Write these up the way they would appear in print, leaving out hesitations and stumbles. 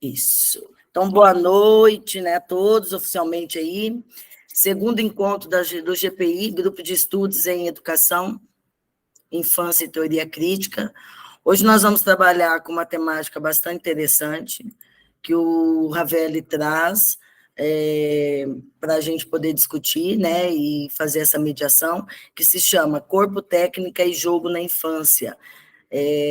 Isso. Então, boa noite, né, a todos, oficialmente aí. Segundo encontro do GPI, Grupo de Estudos em Educação, Infância e Teoria Crítica. Hoje nós vamos trabalhar com uma temática bastante interessante, que o Ravelli traz para a gente poder discutir, né, e fazer essa mediação, que se chama Corpo, Técnica e Jogo na Infância.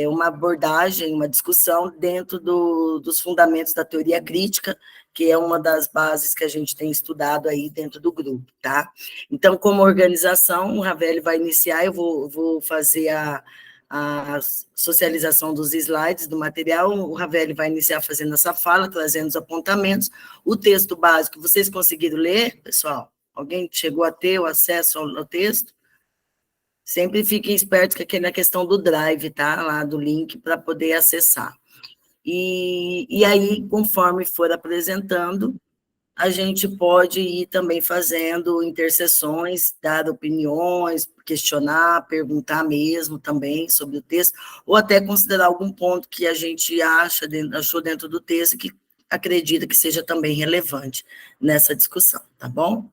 Uma abordagem, uma discussão dentro dos fundamentos da teoria crítica, que é uma das bases que a gente tem estudado aí dentro do grupo, tá? Então, como organização, o Ravelli vai iniciar, eu vou fazer a socialização dos slides do material, o Ravelli vai iniciar fazendo essa fala, trazendo os apontamentos, o texto básico, vocês conseguiram ler, pessoal? Alguém chegou a ter o acesso ao texto? Sempre fiquem espertos que aqui na questão do Drive, tá? Lá do link para poder acessar. E aí, conforme for apresentando, a gente pode ir também fazendo interseções, dar opiniões, questionar, perguntar mesmo também sobre o texto, ou até considerar algum ponto que a gente achou dentro do texto que acredita que seja também relevante nessa discussão, tá bom?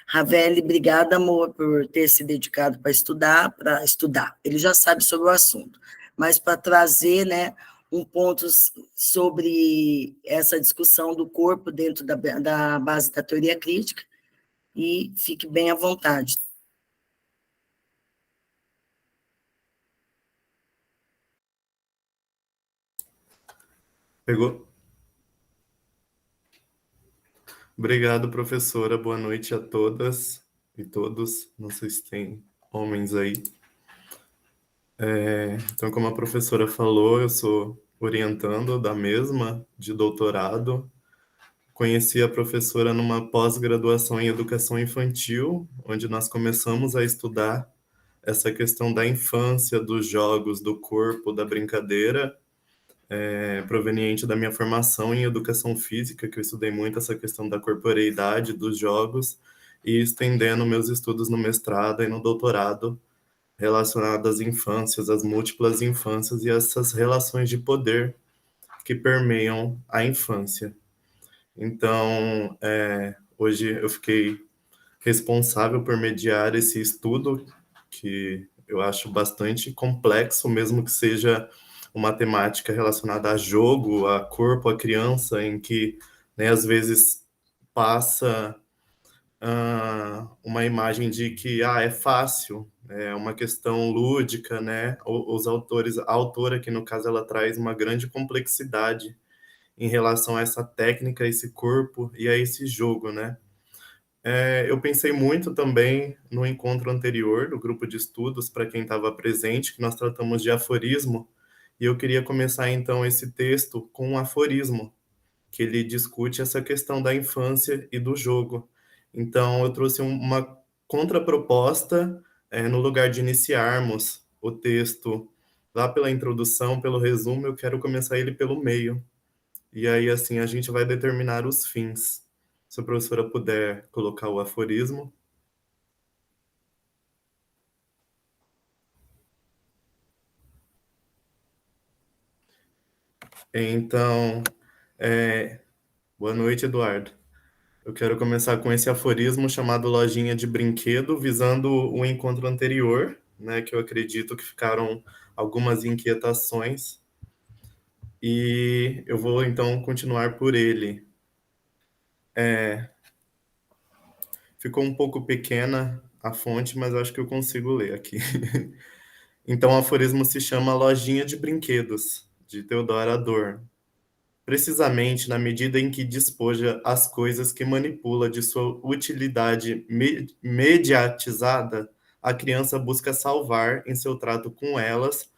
Ravelli, obrigada, amor, por ter se dedicado para estudar. Ele já sabe sobre o assunto, mas para trazer, né, um ponto sobre essa discussão do corpo dentro da base da teoria crítica, e fique bem à vontade. Pegou? Obrigado, professora. Boa noite a todas e todos. Não sei se tem homens aí. Então, como a professora falou, eu sou orientando da mesma, de doutorado. Conheci a professora numa pós-graduação em educação infantil, onde nós começamos a estudar essa questão da infância, dos jogos, do corpo, da brincadeira, proveniente da minha formação em educação física, que eu estudei muito essa questão da corporeidade, dos jogos, e estendendo meus estudos no mestrado e no doutorado relacionados às infâncias, às múltiplas infâncias e essas relações de poder que permeiam a infância. Então, hoje eu fiquei responsável por mediar esse estudo, que eu acho bastante complexo, mesmo que seja uma temática relacionada a jogo, a corpo, a criança, em que, né, às vezes passa uma imagem de que é fácil, é uma questão lúdica, né? Os autores, a autora, que no caso ela traz uma grande complexidade em relação a essa técnica, a esse corpo e a esse jogo, né? Eu pensei muito também no encontro anterior do grupo de estudos, para quem estava presente, que nós tratamos de aforismo, e eu queria começar então esse texto com um aforismo, que ele discute essa questão da infância e do jogo. Então, eu trouxe uma contraproposta, no lugar de iniciarmos o texto lá pela introdução, pelo resumo, eu quero começar ele pelo meio. E aí, assim, a gente vai determinar os fins. Se a professora puder colocar o aforismo. Então, boa noite, Eduardo. Eu quero começar com esse aforismo chamado Lojinha de Brinquedo, visando o encontro anterior, né, que eu acredito que ficaram algumas inquietações. E eu vou, então, continuar por ele. Ficou um pouco pequena a fonte, mas acho que eu consigo ler aqui. Então, o aforismo se chama Lojinha de Brinquedos, de Theodor Adorno. Precisamente na medida em que despoja as coisas que manipula de sua utilidade mediatizada, a criança busca salvar, em seu trato com elas,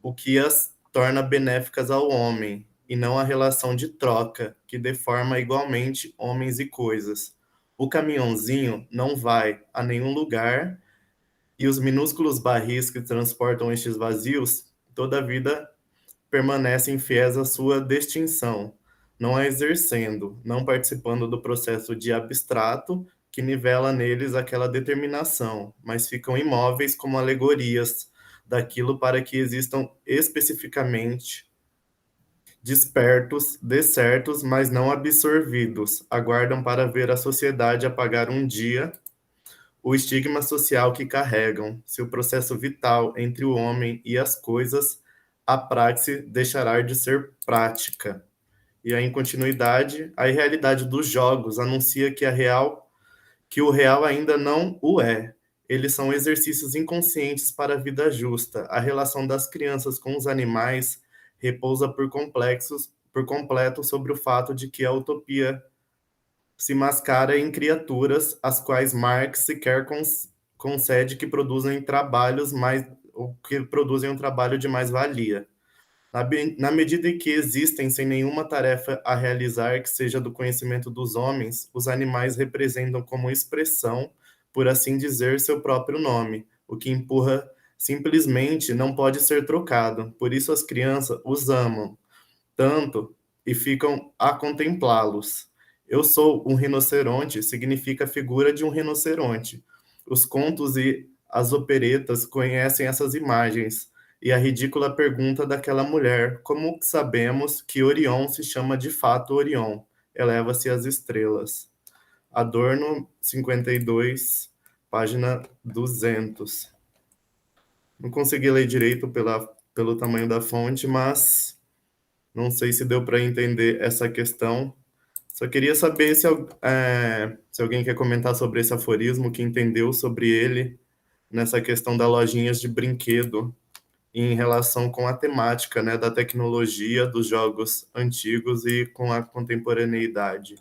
o que as torna benéficas ao homem, e não a relação de troca, que deforma igualmente homens e coisas. O caminhãozinho não vai a nenhum lugar, e os minúsculos barris que transportam estes vazios, toda a vida permanecem fiéis à sua distinção, não a exercendo, não participando do processo de abstrato que nivela neles aquela determinação, mas ficam imóveis como alegorias daquilo para que existam especificamente despertos, descertos, mas não absorvidos, aguardam para ver a sociedade apagar um dia o estigma social que carregam, se o processo vital entre o homem e as coisas, a praxe deixará de ser prática. E aí, em continuidade, a irrealidade dos jogos anuncia que o real ainda não o é. Eles são exercícios inconscientes para a vida justa. A relação das crianças com os animais repousa por completo sobre o fato de que a utopia se mascara em criaturas às quais Marx sequer concede que produzem trabalhos mais ou que produzem um trabalho de mais-valia. Na medida em que existem sem nenhuma tarefa a realizar que seja do conhecimento dos homens, os animais representam como expressão, por assim dizer, seu próprio nome, o que empurra simplesmente não pode ser trocado. Por isso as crianças os amam tanto e ficam a contemplá-los. Eu sou um rinoceronte significa a figura de um rinoceronte. Os contos e as operetas conhecem essas imagens. E a ridícula pergunta daquela mulher: como sabemos que Orion se chama de fato Orion? Eleva-se às estrelas. Adorno 52, página 200. Não consegui ler direito pelo tamanho da fonte, mas não sei se deu para entender essa questão. Só queria saber se alguém quer comentar sobre esse aforismo, que entendeu sobre ele nessa questão das lojinhas de brinquedo em relação com a temática, né, da tecnologia, dos jogos antigos e com a contemporaneidade.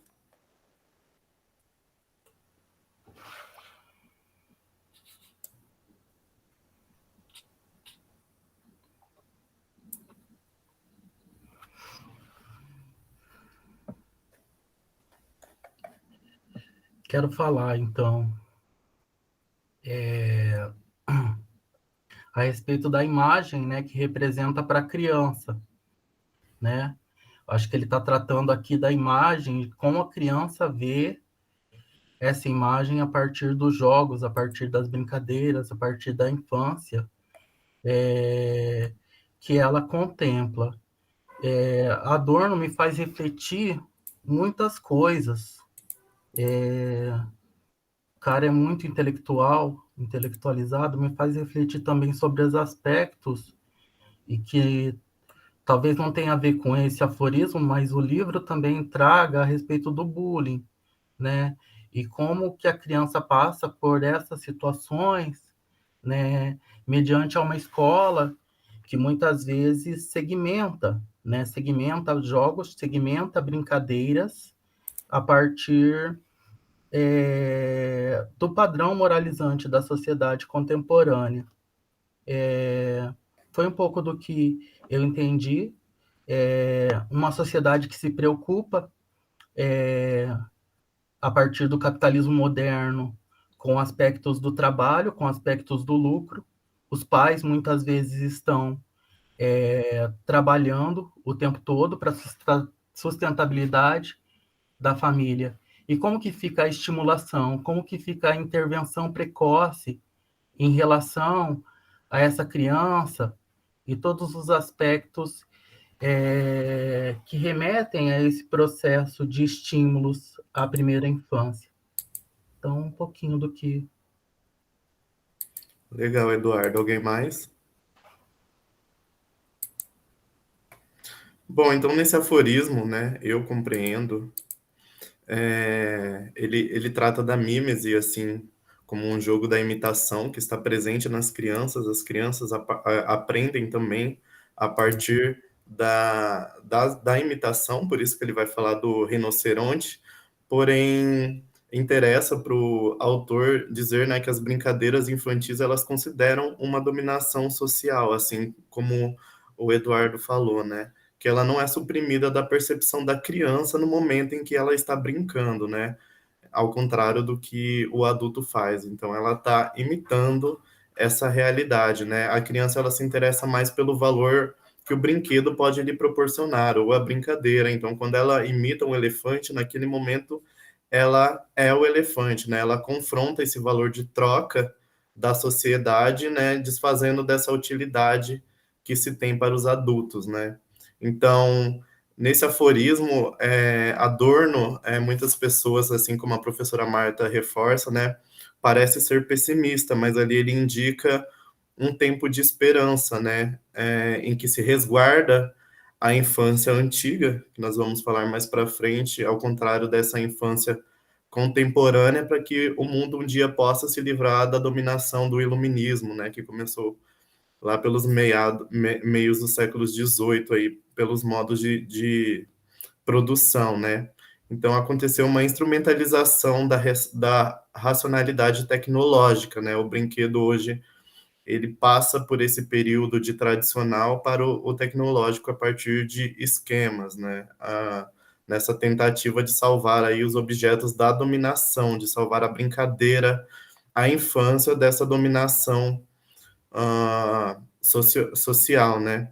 Quero falar, então, a respeito da imagem, né, que representa para a criança, né? Acho que ele está tratando aqui da imagem, como a criança vê essa imagem a partir dos jogos, a partir das brincadeiras, a partir da infância, que ela contempla. Adorno me faz refletir muitas coisas. O cara é muito intelectualizado, me faz refletir também sobre os aspectos e que talvez não tenha a ver com esse aforismo, mas o livro também traga a respeito do bullying, né? E como que a criança passa por essas situações, né? Mediante uma escola que muitas vezes segmenta, né? Segmenta jogos, segmenta brincadeiras a partir do padrão moralizante da sociedade contemporânea. Foi um pouco do que eu entendi. Uma sociedade que se preocupa a partir do capitalismo moderno com aspectos do trabalho, com aspectos do lucro. Os pais muitas vezes estão trabalhando o tempo todo para sustentabilidade da família. E como que fica a estimulação, como que fica a intervenção precoce em relação a essa criança e todos os aspectos que remetem a esse processo de estímulos à primeira infância. Então, um pouquinho do que... Legal, Eduardo. Alguém mais? Bom, então nesse aforismo, né, eu compreendo, ele trata da mímese, assim, como um jogo da imitação que está presente nas crianças. As crianças aprendem também a partir da imitação, por isso que ele vai falar do rinoceronte, porém interessa para o autor dizer, né, que as brincadeiras infantis elas consideram uma dominação social, assim como o Eduardo falou, né, que ela não é suprimida da percepção da criança no momento em que ela está brincando, né, ao contrário do que o adulto faz. Então, ela está imitando essa realidade, né? A criança ela se interessa mais pelo valor que o brinquedo pode lhe proporcionar, ou a brincadeira. Então, quando ela imita um elefante, naquele momento ela é o elefante, né? Ela confronta esse valor de troca da sociedade, né? Desfazendo dessa utilidade que se tem para os adultos, né? Então, nesse aforismo, Adorno, muitas pessoas, assim como a professora Marta reforça, né, parece ser pessimista, mas ali ele indica um tempo de esperança, né, em que se resguarda a infância antiga, que nós vamos falar mais para frente, ao contrário dessa infância contemporânea, para que o mundo um dia possa se livrar da dominação do iluminismo, né, que começou lá pelos meios dos séculos XVIII, aí, pelos modos de produção, né? Então, aconteceu uma instrumentalização da racionalidade tecnológica, né? O brinquedo hoje, ele passa por esse período de tradicional para o tecnológico a partir de esquemas, né? Nessa tentativa de salvar aí os objetos da dominação, de salvar a brincadeira, a infância dessa dominação social, né?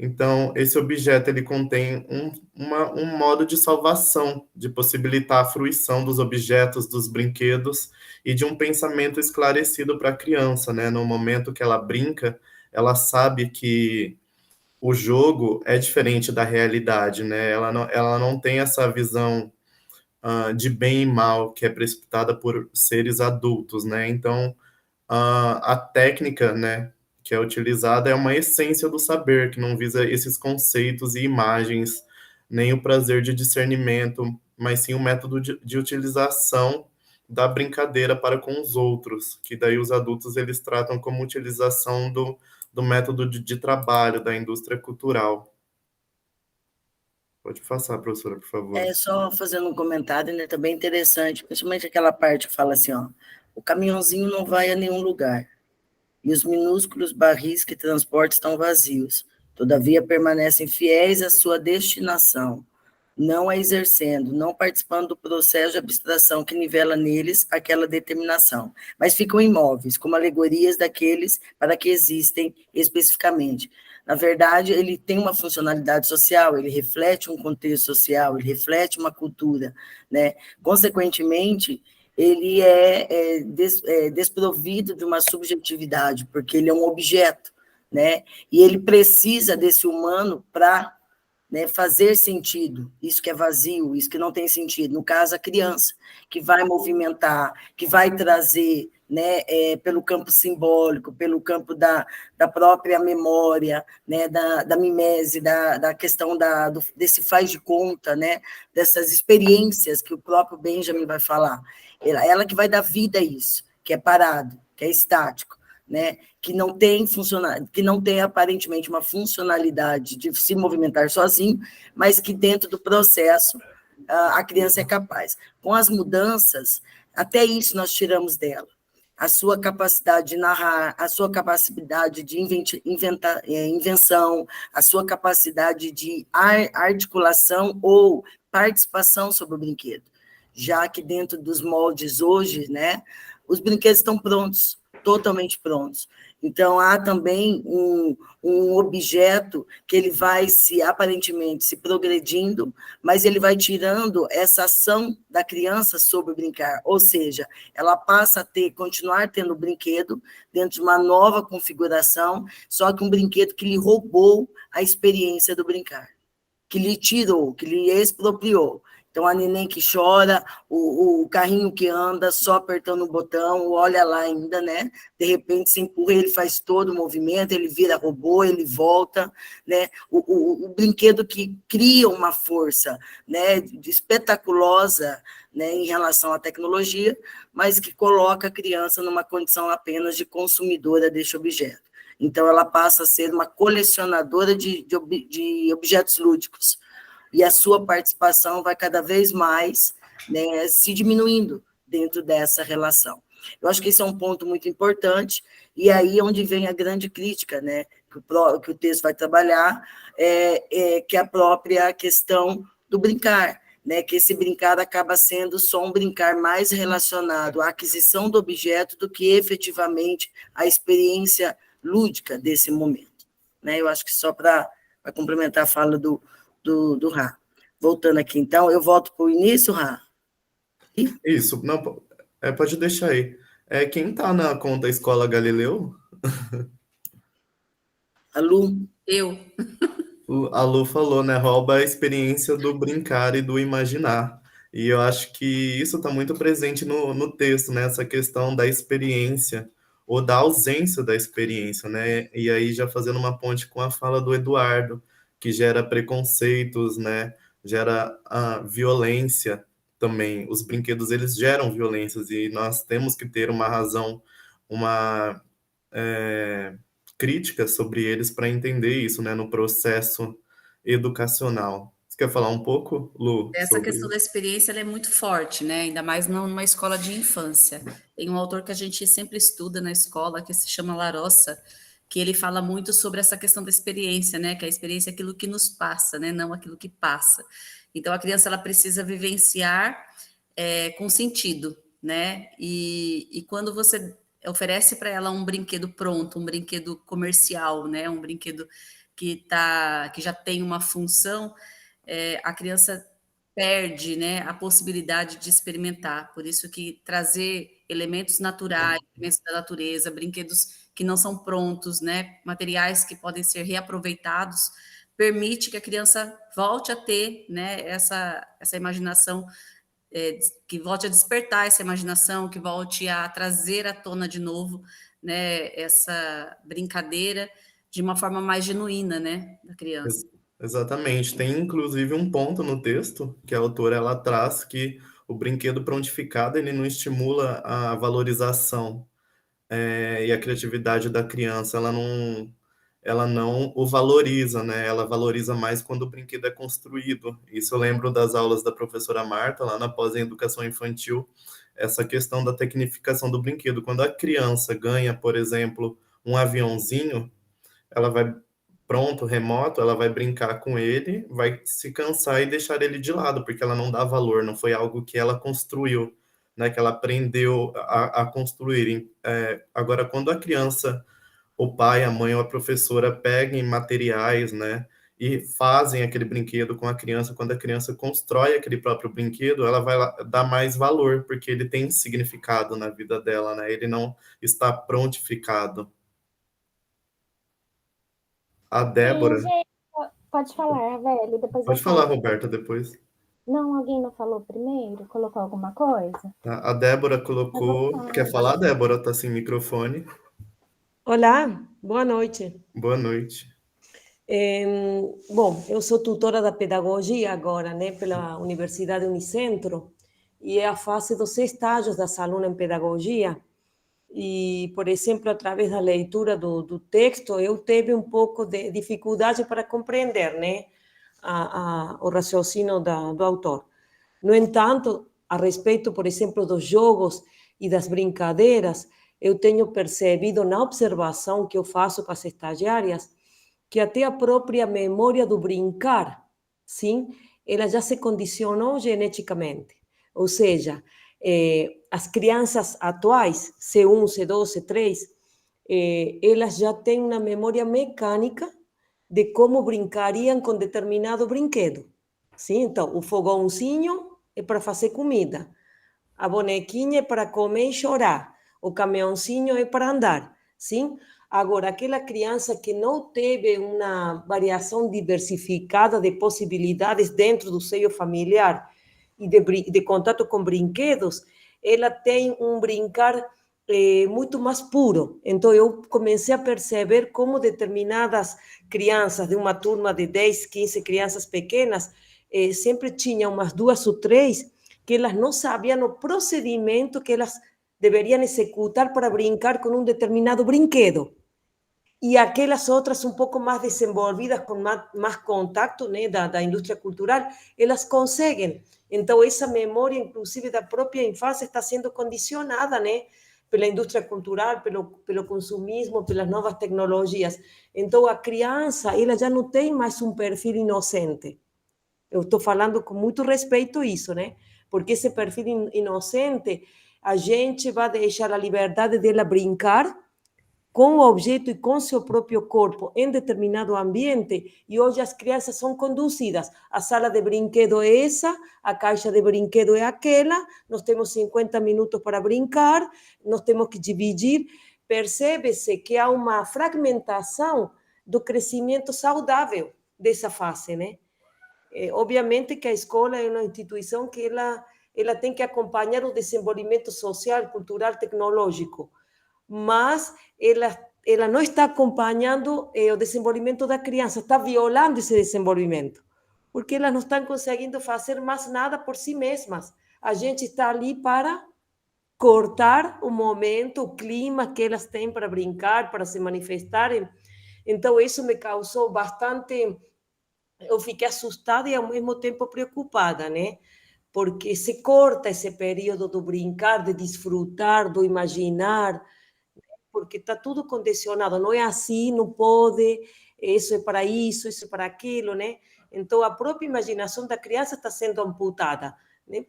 Então, esse objeto ele contém um modo de salvação, de possibilitar a fruição dos objetos, dos brinquedos e de um pensamento esclarecido para a criança, né? No momento que ela brinca, ela sabe que o jogo é diferente da realidade, né? Ela não tem essa visão de bem e mal que é precipitada por seres adultos, né? Então, a técnica, né, que é utilizada é uma essência do saber, que não visa esses conceitos e imagens, nem o prazer de discernimento, mas sim o método de utilização da brincadeira para com os outros, que daí os adultos eles tratam como utilização do método de trabalho da indústria cultural. Pode passar, professora, por favor. Só fazendo um comentário, né, também interessante, principalmente aquela parte que fala assim, ó, o caminhãozinho não vai a nenhum lugar, e os minúsculos barris que transporta estão vazios, todavia permanecem fiéis à sua destinação, não a exercendo, não participando do processo de abstração que nivela neles aquela determinação, mas ficam imóveis, como alegorias daqueles para que existem especificamente. Na verdade, ele tem uma funcionalidade social, ele reflete um contexto social, ele reflete uma cultura, né? Consequentemente, ele é desprovido de uma subjetividade, porque ele é um objeto, né? E ele precisa desse humano para, né, fazer sentido, isso que é vazio, isso que não tem sentido. No caso, a criança, que vai movimentar, que vai trazer, né, pelo campo simbólico, pelo campo da própria memória, né, da mimese, da questão desse faz de conta, né, dessas experiências que o próprio Benjamin vai falar. Ela que vai dar vida a isso, que é parado, que é estático, né, que não tem aparentemente uma funcionalidade de se movimentar sozinho, mas que dentro do processo a criança é capaz. Com as mudanças, até isso nós tiramos dela. A sua capacidade de narrar, a sua capacidade de invenção, a sua capacidade de articulação ou participação sobre o brinquedo. Já que dentro dos moldes hoje, né, os brinquedos estão prontos, totalmente prontos. Então, há também um objeto que ele vai aparentemente, se progredindo, mas ele vai tirando essa ação da criança sobre o brincar, ou seja, ela passa a continuar tendo brinquedo dentro de uma nova configuração, só que um brinquedo que lhe roubou a experiência do brincar, que lhe tirou, que lhe expropriou. Então, a neném que chora, o carrinho que anda só apertando o botão, olha lá ainda, né? De repente, se empurra, ele faz todo o movimento, ele vira robô, ele volta, né? O brinquedo que cria uma força, né, espetaculosa, né, em relação à tecnologia, mas que coloca a criança numa condição apenas de consumidora deste objeto. Então, ela passa a ser uma colecionadora de objetos lúdicos, e a sua participação vai cada vez mais, né, se diminuindo dentro dessa relação. Eu acho que esse é um ponto muito importante, e aí é onde vem a grande crítica, né, que o texto vai trabalhar, que é a própria questão do brincar, né, que esse brincar acaba sendo só um brincar mais relacionado à aquisição do objeto do que efetivamente à experiência lúdica desse momento. Né? Eu acho que só para complementar a fala do Rá. Voltando aqui, então, eu volto para o início, Rá? Isso, não, pode deixar aí. Quem está na conta Escola Galileu? A Lu? Eu. A Lu falou, né? Rouba a experiência do brincar e do imaginar. E eu acho que isso está muito presente no texto, né? Essa questão da experiência ou da ausência da experiência, né? E aí já fazendo uma ponte com a fala do Eduardo, que gera preconceitos, né? Gera a violência também. Os brinquedos, eles geram violências e nós temos que ter uma razão, uma crítica sobre eles para entender isso, né, no processo educacional. Você quer falar um pouco, Lu, Essa questão sobre... da experiência ela é muito forte, né? Ainda mais numa escola de infância. Tem um autor que a gente sempre estuda na escola, que se chama Larossa, que ele fala muito sobre essa questão da experiência, né? Que a experiência é aquilo que nos passa, né? Não aquilo que passa. Então, a criança ela precisa vivenciar com sentido, né? E quando você oferece para ela um brinquedo pronto, um brinquedo comercial, né? Um brinquedo que já tem uma função, a criança perde, né, a possibilidade de experimentar. Por isso que trazer elementos naturais, elementos da natureza, brinquedos que não são prontos, né, materiais que podem ser reaproveitados, permite que a criança volte a ter, né, essa imaginação, que volte a despertar essa imaginação, que volte a trazer à tona de novo, né, essa brincadeira de uma forma mais genuína, né, da criança. Exatamente. Tem inclusive um ponto no texto que a autora ela traz que o brinquedo prontificado ele não estimula a valorização e a criatividade da criança. Ela não o valoriza, né? Ela valoriza mais quando o brinquedo é construído. Isso eu lembro das aulas da professora Marta lá na pós em educação infantil, essa questão da tecnificação do brinquedo. Quando a criança ganha, por exemplo, um aviãozinho, ela vai pronto, remoto, ela vai brincar com ele, vai se cansar e deixar ele de lado, porque ela não dá valor, não foi algo que ela construiu, né, que ela aprendeu a construir. Agora, quando a criança, o pai, a mãe ou a professora peguem materiais, né, e fazem aquele brinquedo com a criança, quando a criança constrói aquele próprio brinquedo, ela vai dar mais valor, porque ele tem significado na vida dela, né, ele não está prontificado. A Sim, Débora, gente, pode falar, velho, depois eu pode falar, falo. Roberta, depois. Não, alguém não falou primeiro? Colocou alguma coisa? A Débora Eu vou colocou. falar. Quer falar, Débora? Tá sem microfone. Olá, boa noite. Boa noite. Bom, eu sou tutora da pedagogia agora, né, pela Universidade Unicentro, e é a fase dos estágios das alunas em pedagogia. E, por exemplo, através da leitura do texto, eu tive um pouco de dificuldade para compreender, né, o raciocínio do autor. No entanto, a respeito, por exemplo, dos jogos e das brincadeiras, eu tenho percebido na observação que eu faço com as estagiárias que até a própria memória do brincar, sim, ela já se condicionou geneticamente. Ou seja, as crianças atuais, C1, C2, C3, elas já têm uma memória mecânica de como brincariam com determinado brinquedo. Sim? Então, o fogãozinho é para fazer comida, a bonequinha é para comer e chorar, o caminhãozinho é para andar. Sim? Agora, aquela criança que não teve uma variação diversificada de possibilidades dentro do seio familiar e de contato com brinquedos, ela tem um brincar muito mais puro. Então, eu comecei a perceber como determinadas crianças, de uma turma de 10, 15 crianças pequenas, sempre tinham umas 2 ou 3 que elas não sabiam o procedimento que elas deveriam executar para brincar com um determinado brinquedo. E aquelas outras um pouco mais desenvolvidas, com mais contato, né, da indústria cultural, elas conseguem. Então, essa memória, inclusive, da própria infância está sendo condicionada, né, pela indústria cultural, pelo consumismo, pelas novas tecnologias. Então, a criança, ela já não tem mais um perfil inocente. Eu estou falando com muito respeito isso, né? Porque esse perfil inocente, a gente vai deixar a liberdade dela brincar com o objeto e com seu próprio corpo em determinado ambiente, e hoje as crianças são conduzidas. A sala de brinquedo é essa, a caixa de brinquedo é aquela, nós temos 50 minutos para brincar, nós temos que dividir. Percebe-se que há uma fragmentação do crescimento saudável dessa fase, né? Obviamente que a escola é uma instituição que ela tem que acompanhar o desenvolvimento social, cultural, tecnológico, mas ela não está acompanhando o desenvolvimento da criança, está violando esse desenvolvimento, porque elas não estão conseguindo fazer mais nada por si mesmas. A gente está ali para cortar o momento, o clima que elas têm para brincar, para se manifestarem. Então, isso me causou bastante... Eu fiquei assustada e, ao mesmo tempo, preocupada, né? Porque se corta esse período do brincar, de desfrutar, do imaginar, porque está tudo condicionado. Não é assim, não pode, isso é para isso é para aquilo, né? Então, a própria imaginação da criança está sendo amputada, né?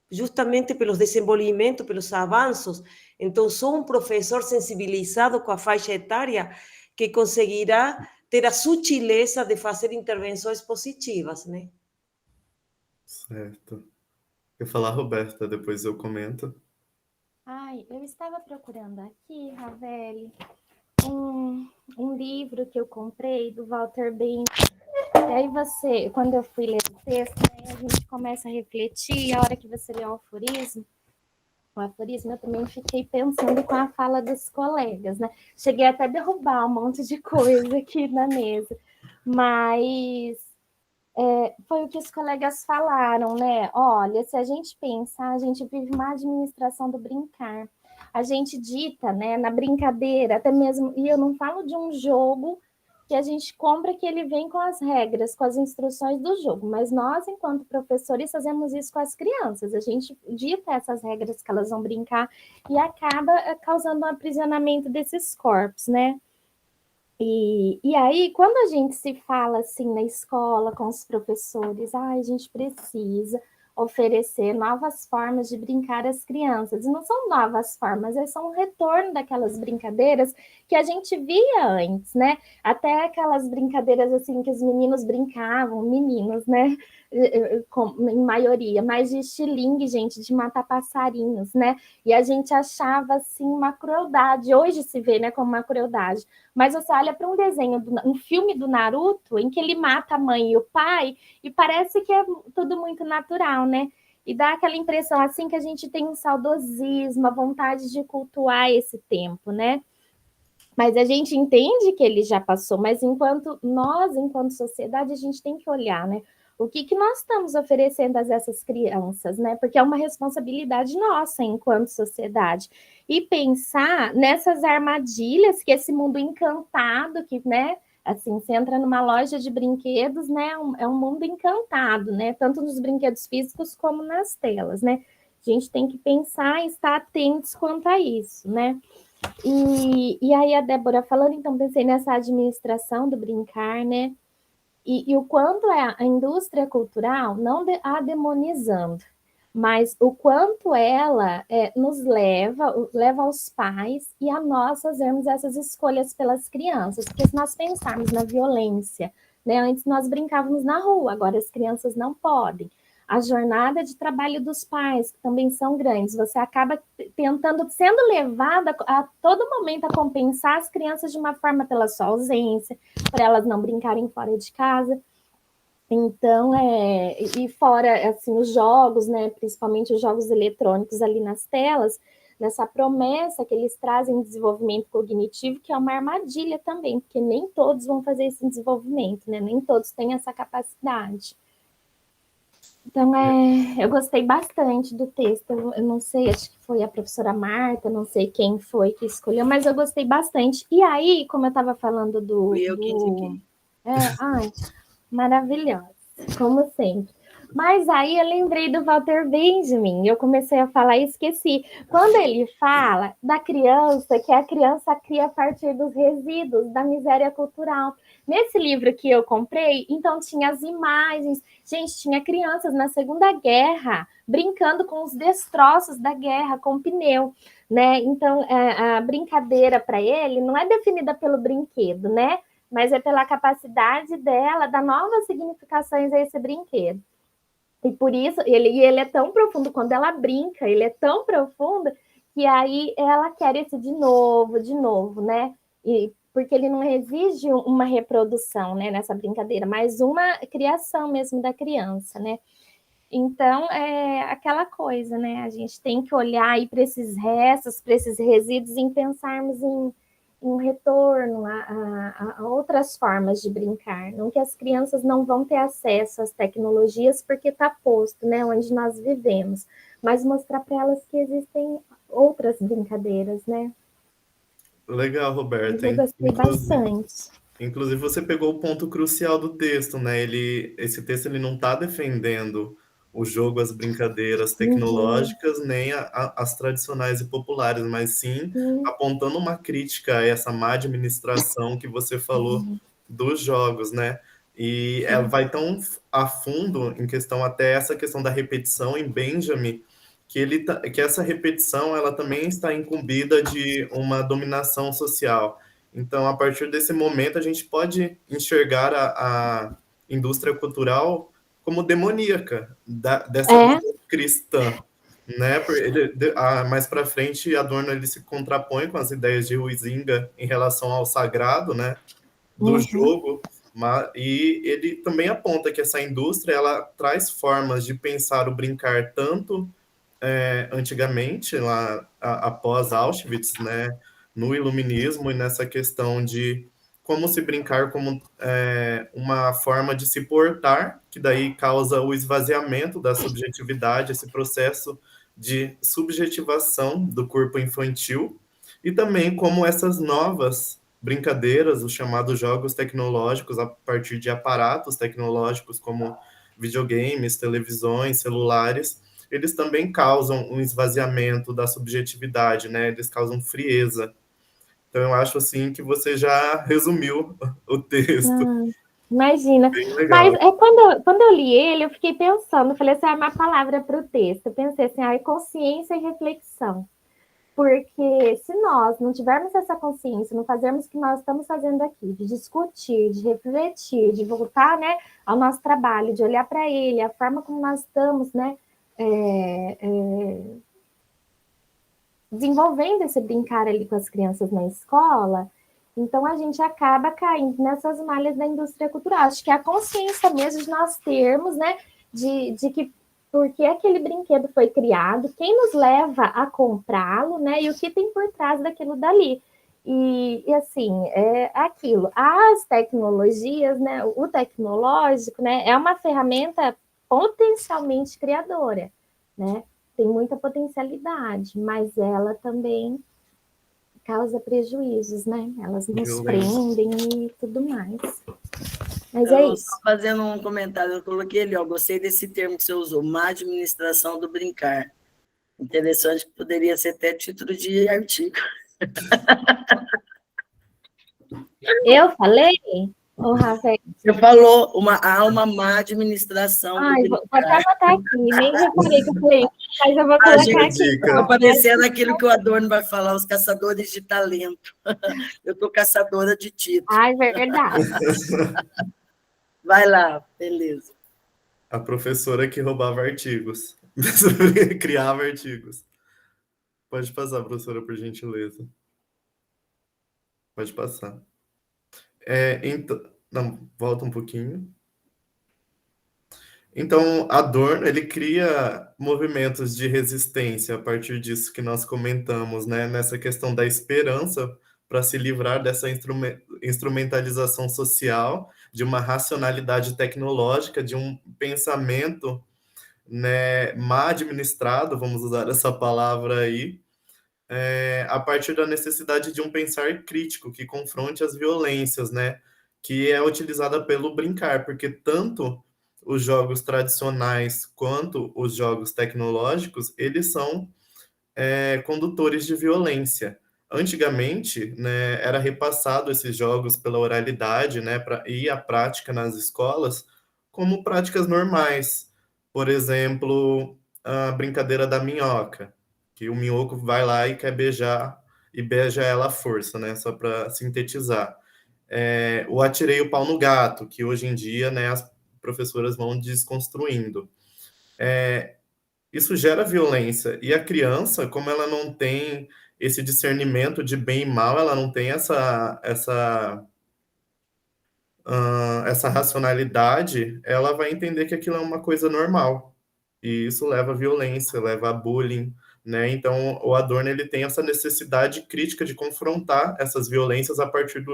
Justamente pelos desenvolvimentos, pelos avanços. Então, só um professor sensibilizado com a faixa etária que conseguirá ter a sutileza de fazer intervenções positivas, né? Certo. Quer falar, Roberta? Depois eu comento. Ai, eu estava procurando aqui, Ravelli, um livro que eu comprei do Walter Benjamin. E aí você, quando eu fui ler o texto, né, a gente começa a refletir, e a hora que você lê o aforismo, eu também fiquei pensando com a fala dos colegas, né? Cheguei até a derrubar um monte de coisa aqui na mesa, mas foi o que os colegas falaram, né? Olha, se a gente pensar, a gente vive uma administração do brincar. A gente dita, né, na brincadeira, até mesmo, e eu não falo de um jogo que a gente compra que ele vem com as regras, com as instruções do jogo, mas nós, enquanto professores, fazemos isso com as crianças. A gente dita essas regras que elas vão brincar e acaba causando um aprisionamento desses corpos, né? E aí, quando a gente se fala assim na escola com os professores, a gente precisa oferecer novas formas de brincar às crianças. E não são novas formas, são um retorno daquelas brincadeiras que a gente via antes, né? Até aquelas brincadeiras assim que os meninos brincavam, meninos, né? Em maioria, mais de estilingue, gente, de matar passarinhos, né? E a gente achava assim uma crueldade. Hoje se vê, né, como uma crueldade. Mas você olha para um desenho, um filme do Naruto, em que ele mata a mãe e o pai, e parece que é tudo muito natural, né? E dá aquela impressão assim que a gente tem um saudosismo, a vontade de cultuar esse tempo, né? Mas a gente entende que ele já passou, mas enquanto sociedade, a gente tem que olhar, né? O que nós estamos oferecendo a essas crianças, né? Porque é uma responsabilidade nossa enquanto sociedade. E pensar nessas armadilhas que esse mundo encantado, que, né? Assim, você entra numa loja de brinquedos, né? É um mundo encantado, né? Tanto nos brinquedos físicos como nas telas, né? A gente tem que pensar e estar atentos quanto a isso, né? E aí a Débora falando, então pensei nessa administração do brincar, né? E o quanto é a indústria cultural, não a demonizando, mas o quanto ela nos leva aos pais e a nós fazermos essas escolhas pelas crianças. Porque se nós pensarmos na violência, né? Antes nós brincávamos na rua, agora as crianças não podem. A jornada de trabalho dos pais, que também são grandes, você acaba sendo levada a todo momento a compensar as crianças de uma forma pela sua ausência, para elas não brincarem fora de casa. Então, e fora, assim, os jogos, né, principalmente os jogos eletrônicos ali nas telas, nessa promessa que eles trazem de desenvolvimento cognitivo, que é uma armadilha também, porque nem todos vão fazer esse desenvolvimento, né, nem todos têm essa capacidade. Então, eu gostei bastante do texto. Eu não sei, acho que foi a professora Marta, não sei quem foi que escolheu, mas eu gostei bastante. E aí, como eu estava falando Fui eu que indiquei. Maravilhosa, como sempre. Mas aí eu lembrei do Walter Benjamin, eu comecei a falar e esqueci. Quando ele fala da criança, que a criança cria a partir dos resíduos da miséria cultural. Nesse livro que eu comprei, então tinha as imagens. Gente, tinha crianças na Segunda Guerra brincando com os destroços da guerra, com pneu, né? Então, a brincadeira para ele não é definida pelo brinquedo, né? Mas é pela capacidade dela dar novas significações a esse brinquedo. E por isso, ele é tão profundo, quando ela brinca, ele é tão profundo, que aí ela quer esse de novo, né? E porque ele não exige uma reprodução, né, nessa brincadeira, mas uma criação mesmo da criança, né? Então, é aquela coisa, né? A gente tem que olhar aí para esses restos, para esses resíduos, em pensarmos em um retorno a outras formas de brincar. Não que as crianças não vão ter acesso às tecnologias, porque está posto, né? Onde nós vivemos. Mas mostrar para elas que existem outras brincadeiras, né? Legal, Roberta. Eu gostei bastante. Inclusive, você pegou o ponto crucial do texto, né? Esse texto ele não está defendendo o jogo, as brincadeiras tecnológicas, nem as tradicionais e populares, mas sim apontando uma crítica a essa má administração que você falou dos jogos, né? E ela vai tão a fundo em questão até essa questão da repetição em Benjamin, que essa repetição ela também está incumbida de uma dominação social. Então, a partir desse momento, a gente pode enxergar a indústria cultural como demoníaca dessa visão cristã, né? Mais para frente, Adorno ele se contrapõe com as ideias de Huizinga em relação ao sagrado, né? Do jogo, e ele também aponta que essa indústria ela traz formas de pensar o brincar tanto antigamente, lá após Auschwitz, né? No iluminismo e nessa questão de como se brincar como uma forma de se portar, que daí causa o esvaziamento da subjetividade, esse processo de subjetivação do corpo infantil, e também como essas novas brincadeiras, os chamados jogos tecnológicos, a partir de aparatos tecnológicos como videogames, televisões, celulares, eles também causam um esvaziamento da subjetividade, né? Eles causam frieza. Então, eu acho, assim, que você já resumiu o texto. Imagina. Mas quando eu li ele, eu fiquei pensando, falei assim, uma palavra para o texto. Eu pensei assim, consciência e reflexão. Porque se nós não tivermos essa consciência, não fazermos o que nós estamos fazendo aqui, de discutir, de refletir, de voltar, né, ao nosso trabalho, de olhar para ele, a forma como nós estamos, né, desenvolvendo esse brincar ali com as crianças na escola, então a gente acaba caindo nessas malhas da indústria cultural. Acho que é a consciência mesmo de nós termos, né, de que porque aquele brinquedo foi criado, quem nos leva a comprá-lo, né, e o que tem por trás daquilo dali. E assim, é aquilo. As tecnologias, né, o tecnológico, né, é uma ferramenta potencialmente criadora, né? Tem muita potencialidade, mas ela também causa prejuízos, né? Elas nos prendem e tudo mais. Mas é isso. Só fazendo um comentário, eu coloquei ali, gostei desse termo que você usou, má administração do brincar. Interessante, que poderia ser até título de artigo. Eu falei? Rafael? Você falou, há uma má administração do brincar. Vou até anotar aqui, nem reparei que eu falei, mas eu vou colocar aqui. Está parecendo aquilo que o Adorno vai falar, os caçadores de talento. Eu estou caçadora de título. Verdade. Vai lá, beleza. A professora que roubava artigos. Criava artigos. Pode passar, professora, por gentileza. Pode passar. Então, não, volta um pouquinho. Então, Adorno, ele cria movimentos de resistência a partir disso que nós comentamos, né? Nessa questão da esperança para se livrar dessa instrumentalização social, de uma racionalidade tecnológica, de um pensamento, né, mal administrado, vamos usar essa palavra aí, a partir da necessidade de um pensar crítico que confronte as violências, né? Que é utilizada pelo brincar, porque tanto os jogos tradicionais quanto os jogos tecnológicos, eles são condutores de violência. Antigamente, né, era repassado esses jogos pela oralidade, né, e a prática nas escolas como práticas normais. Por exemplo, a brincadeira da minhoca, que o minhoco vai lá e quer beijar, e beija ela à força, né, só para sintetizar. O atirei o pau no gato, que hoje em dia, né, as professoras vão desconstruindo. Isso gera violência, e a criança, como ela não tem esse discernimento de bem e mal, ela não tem essa racionalidade, ela vai entender que aquilo é uma coisa normal. E isso leva a violência, leva a bullying, né? Então, o Adorno, ele tem essa necessidade crítica de confrontar essas violências a partir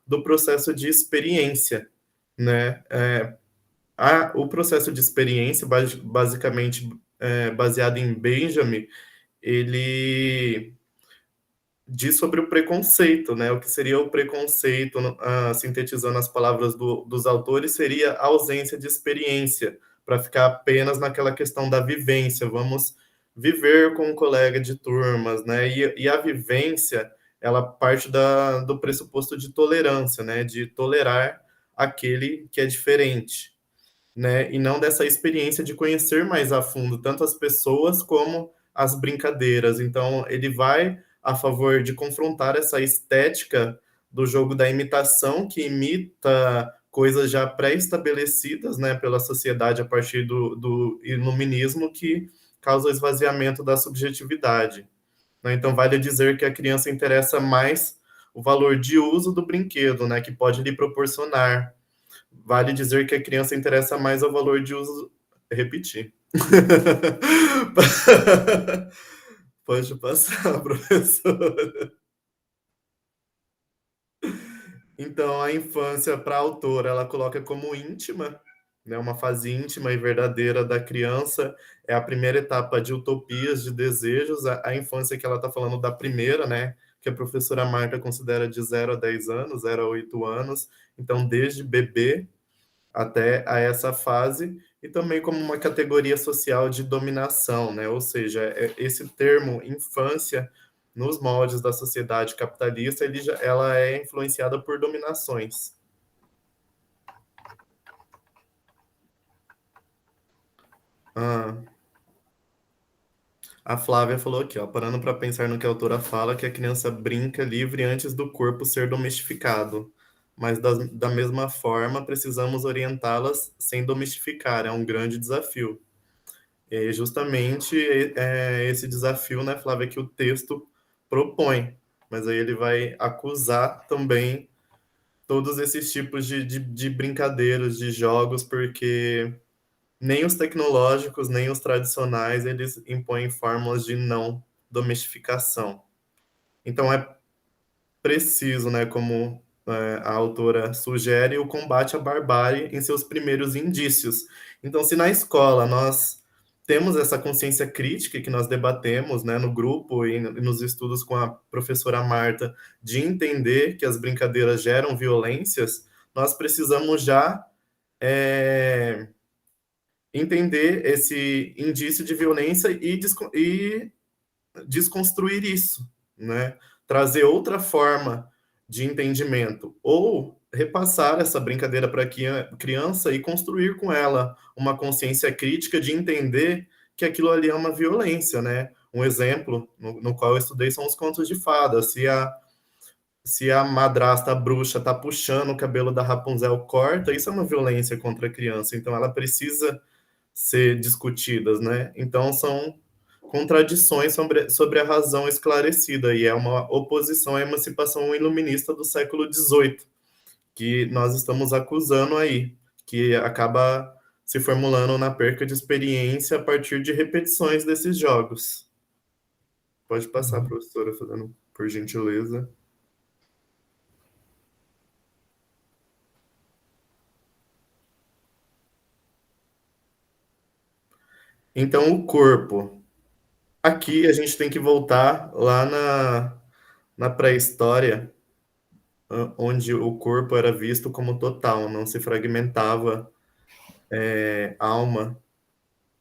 do processo de experiência, né? O processo de experiência, basicamente, baseado em Benjamin, ele diz sobre o preconceito, né? O que seria o preconceito, sintetizando as palavras dos autores, seria a ausência de experiência, para ficar apenas naquela questão da vivência. Vamos viver com um colega de turmas, né? E a vivência, ela parte do pressuposto de tolerância, né? De tolerar aquele que é diferente, né? E não dessa experiência de conhecer mais a fundo tanto as pessoas como as brincadeiras. Então, ele vai a favor de confrontar essa estética do jogo da imitação, que imita coisas já pré-estabelecidas, né, pela sociedade a partir do iluminismo, que causa o esvaziamento da subjetividade, né? Então, vale dizer que a criança interessa mais o valor de uso do brinquedo, né, que pode lhe proporcionar. Vale dizer que a criança interessa mais ao valor de uso. Repetir. Pode passar, professor. Então, a infância, para a autora, ela coloca como íntima, né, uma fase íntima e verdadeira da criança, é a primeira etapa de utopias, de desejos, a infância que ela está falando da primeira, né, que a professora Marta considera de 0 a 10 anos, 0 a 8 anos, então desde bebê até a essa fase, e também como uma categoria social de dominação, né? Ou seja, esse termo infância, nos moldes da sociedade capitalista, ela é influenciada por dominações. A Flávia falou aqui, ó, parando para pensar no que a autora fala, que a criança brinca livre antes do corpo ser domestificado. Mas da mesma forma, precisamos orientá-las sem domestificar, é um grande desafio. E justamente esse desafio, né, Flávia, que o texto propõe, mas aí ele vai acusar também todos esses tipos de brincadeiras, de jogos, porque nem os tecnológicos, nem os tradicionais, eles impõem fórmulas de não domestificação. Então, é preciso, né, como a autora sugere, o combate à barbárie em seus primeiros indícios. Então, se na escola nós temos essa consciência crítica que nós debatemos, né, no grupo e nos estudos com a professora Marta, de entender que as brincadeiras geram violências, nós precisamos já entender esse indício de violência e desconstruir isso, né? Trazer outra forma de entendimento, ou repassar essa brincadeira para a criança e construir com ela uma consciência crítica de entender que aquilo ali é uma violência, né? Um exemplo no qual eu estudei são os contos de fadas. Se a madrasta, a bruxa, está puxando o cabelo da Rapunzel, corta, isso é uma violência contra a criança. Então, ela precisa ser discutidas, né? Então, são contradições sobre a razão esclarecida, e é uma oposição à emancipação iluminista do século XVIII, que nós estamos acusando aí, que acaba se formulando na perca de experiência a partir de repetições desses jogos. Pode passar, professora, fazendo por gentileza. Então, o corpo. Aqui a gente tem que voltar lá na pré-história, onde o corpo era visto como total, não se fragmentava alma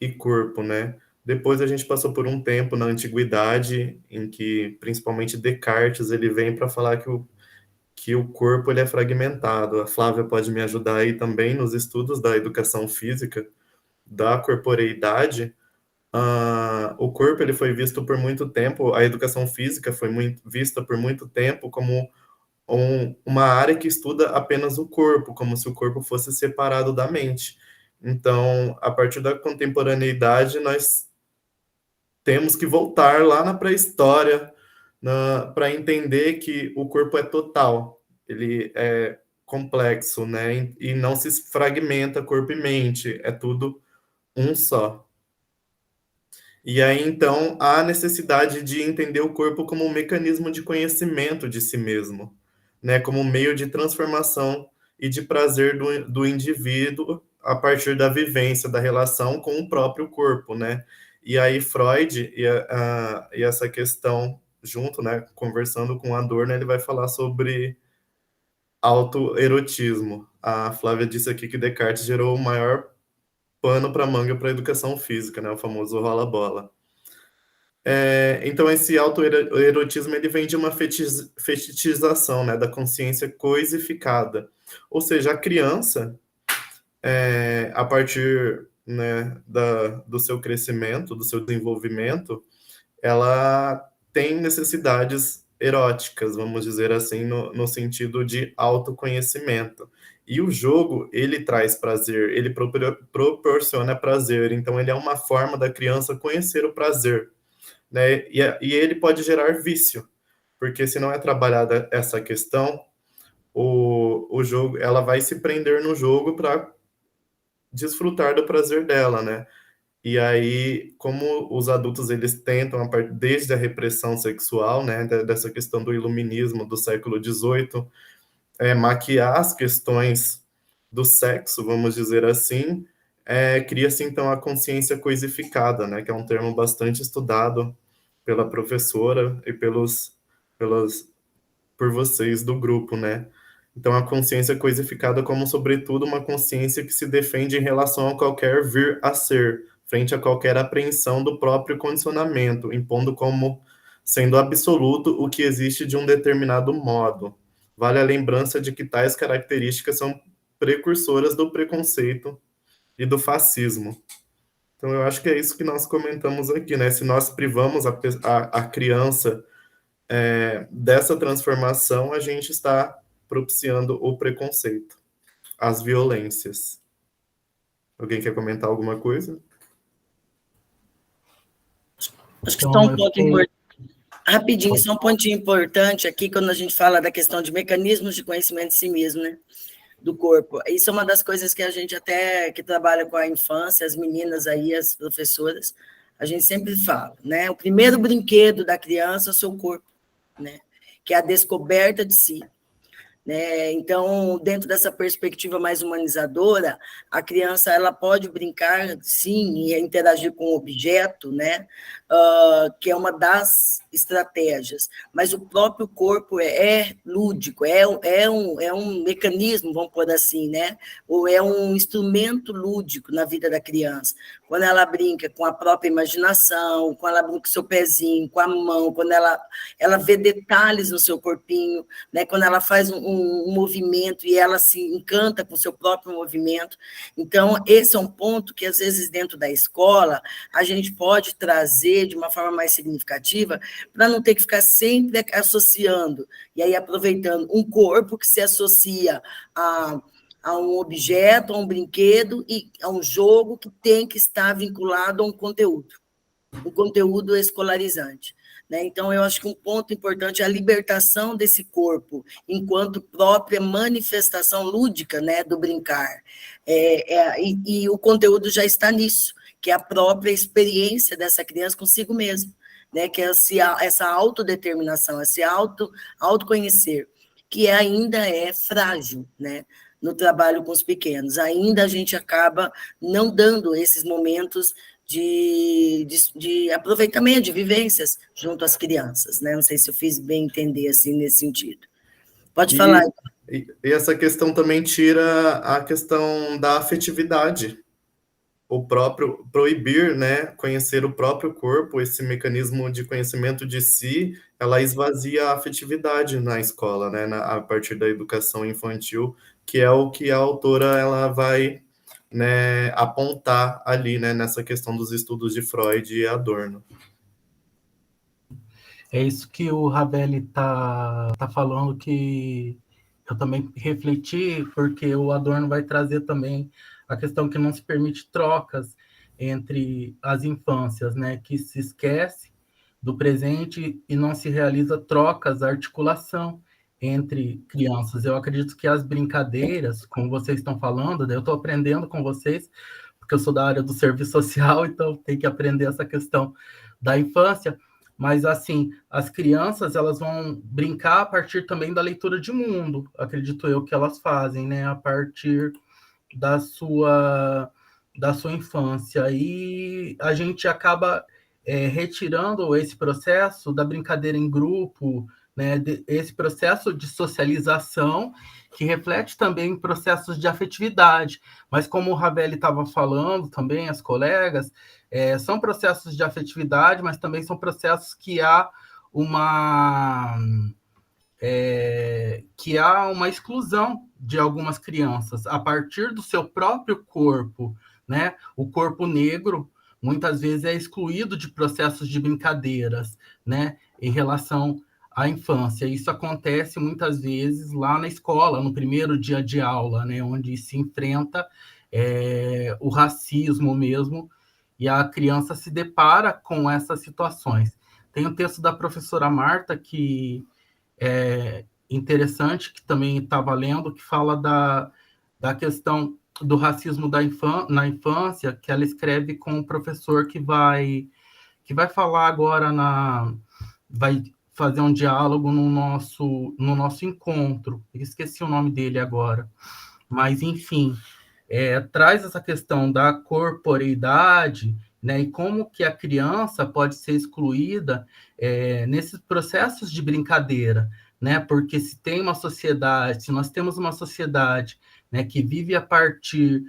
e corpo, né? Depois a gente passou por um tempo na antiguidade, em que principalmente Descartes ele vem para falar que o corpo ele é fragmentado. A Flávia pode me ajudar aí também nos estudos da educação física, da corporeidade. O corpo ele foi visto por muito tempo, a educação física foi vista por muito tempo como uma área que estuda apenas o corpo, como se o corpo fosse separado da mente. Então, a partir da contemporaneidade, nós temos que voltar lá na pré-história, para entender que o corpo é total, ele é complexo, né? E não se fragmenta corpo e mente, é tudo um só. E aí, então, há necessidade de entender o corpo como um mecanismo de conhecimento de si mesmo, né? Como um meio de transformação e de prazer do indivíduo a partir da vivência, da relação com o próprio corpo, né? E aí, Freud e essa questão junto, né? Conversando com Adorno, ele vai falar sobre autoerotismo. A Flávia disse aqui que Descartes gerou o maior pano para manga para a educação física, né? O famoso rola-bola. Então, esse autoerotismo ele vem de uma fetichização, né, da consciência coisificada. Ou seja, a criança, a partir, né, do seu crescimento, do seu desenvolvimento, ela tem necessidades eróticas, vamos dizer assim, no sentido de autoconhecimento. E o jogo, ele traz prazer, ele proporciona prazer, então ele é uma forma da criança conhecer o prazer, né? E ele pode gerar vício, porque se não é trabalhada essa questão, o jogo, ela vai se prender no jogo para desfrutar do prazer dela, né? E aí, como os adultos eles tentam, desde a repressão sexual, né, dessa questão do iluminismo do século XVIII, maquiar as questões do sexo, vamos dizer assim, cria-se então a consciência coisificada, né, que é um termo bastante estudado pela professora e por vocês do grupo, né? Então, a consciência coisificada como, sobretudo, uma consciência que se defende em relação a qualquer vir a ser, frente a qualquer apreensão do próprio condicionamento, impondo como sendo absoluto o que existe de um determinado modo. Vale a lembrança de que tais características são precursoras do preconceito e do fascismo. Então, eu acho que é isso que nós comentamos aqui, né? Se nós privamos a criança dessa transformação, a gente está propiciando o preconceito, as violências. Alguém quer comentar alguma coisa? Acho que só um ponto importante. Rapidinho, só um pontinho importante aqui, quando a gente fala da questão de mecanismos de conhecimento de si mesmo, né? Do corpo. Isso é uma das coisas que a gente até, que trabalha com a infância, as meninas aí, as professoras, a gente sempre fala, né? O primeiro brinquedo da criança é o seu corpo, né? Que é a descoberta de si. Né? Então, dentro dessa perspectiva mais humanizadora, a criança ela pode brincar, sim, e interagir com o objeto, né? Que é uma das estratégias, mas o próprio corpo é lúdico, é um mecanismo, vamos pôr assim, né? Ou é um instrumento lúdico na vida da criança. Quando ela brinca com a própria imaginação, quando ela brinca com o seu pezinho, com a mão, quando ela vê detalhes no seu corpinho, né? Quando ela faz um movimento e ela se encanta com o seu próprio movimento. Então, esse é um ponto que, às vezes, dentro da escola, a gente pode trazer de uma forma mais significativa para não ter que ficar sempre associando, e aí aproveitando um corpo que se associa a um objeto, a um brinquedo e a um jogo que tem que estar vinculado a um conteúdo escolarizante. Né? Então, eu acho que um ponto importante é a libertação desse corpo enquanto própria manifestação lúdica, né, do brincar. E o conteúdo já está nisso, que é a própria experiência dessa criança consigo mesma, né, que é essa autodeterminação, esse autoconhecer, que ainda é frágil, né, no trabalho com os pequenos. Ainda a gente acaba não dando esses momentos de aproveitamento, de vivências junto às crianças, né? Não sei se eu fiz bem entender assim nesse sentido. Pode falar. E essa questão também tira a questão da afetividade. O próprio proibir, né, conhecer o próprio corpo, esse mecanismo de conhecimento de si, ela esvazia a afetividade na escola, né, a partir da educação infantil, que é o que a autora ela vai, né, apontar ali, né, nessa questão dos estudos de Freud e Adorno. É isso que o Ravelli tá falando, que eu também refleti, porque o Adorno vai trazer também a questão que não se permite trocas entre as infâncias, né, que se esquece do presente e não se realiza trocas, articulação entre crianças. Eu acredito que as brincadeiras, como vocês estão falando, eu estou aprendendo com vocês, porque eu sou da área do serviço social, então tem que aprender essa questão da infância. Mas, assim, as crianças, elas vão brincar a partir também da leitura de mundo, acredito eu que elas fazem, né? A partir da sua infância. E a gente acaba retirando esse processo da brincadeira em grupo, né? Esse processo de socialização, que reflete também processos de afetividade. Mas como o Ravelli estava falando também, as colegas, são processos de afetividade, mas também são processos que há uma exclusão de algumas crianças a partir do seu próprio corpo, né? O corpo negro muitas vezes é excluído de processos de brincadeiras, né? Em relação à infância. Isso acontece muitas vezes lá na escola, no primeiro dia de aula, né? Onde se enfrenta o racismo mesmo, e a criança se depara com essas situações. Tem um texto da professora Marta que interessante, que também estava lendo, que fala da questão do racismo na infância, que ela escreve com um professor que vai falar agora vai fazer um diálogo no nosso encontro. Esqueci o nome dele agora. Mas, enfim, traz essa questão da corporeidade, né, e como que a criança pode ser excluída nesses processos de brincadeira, né, porque se nós temos uma sociedade, né, que vive a partir,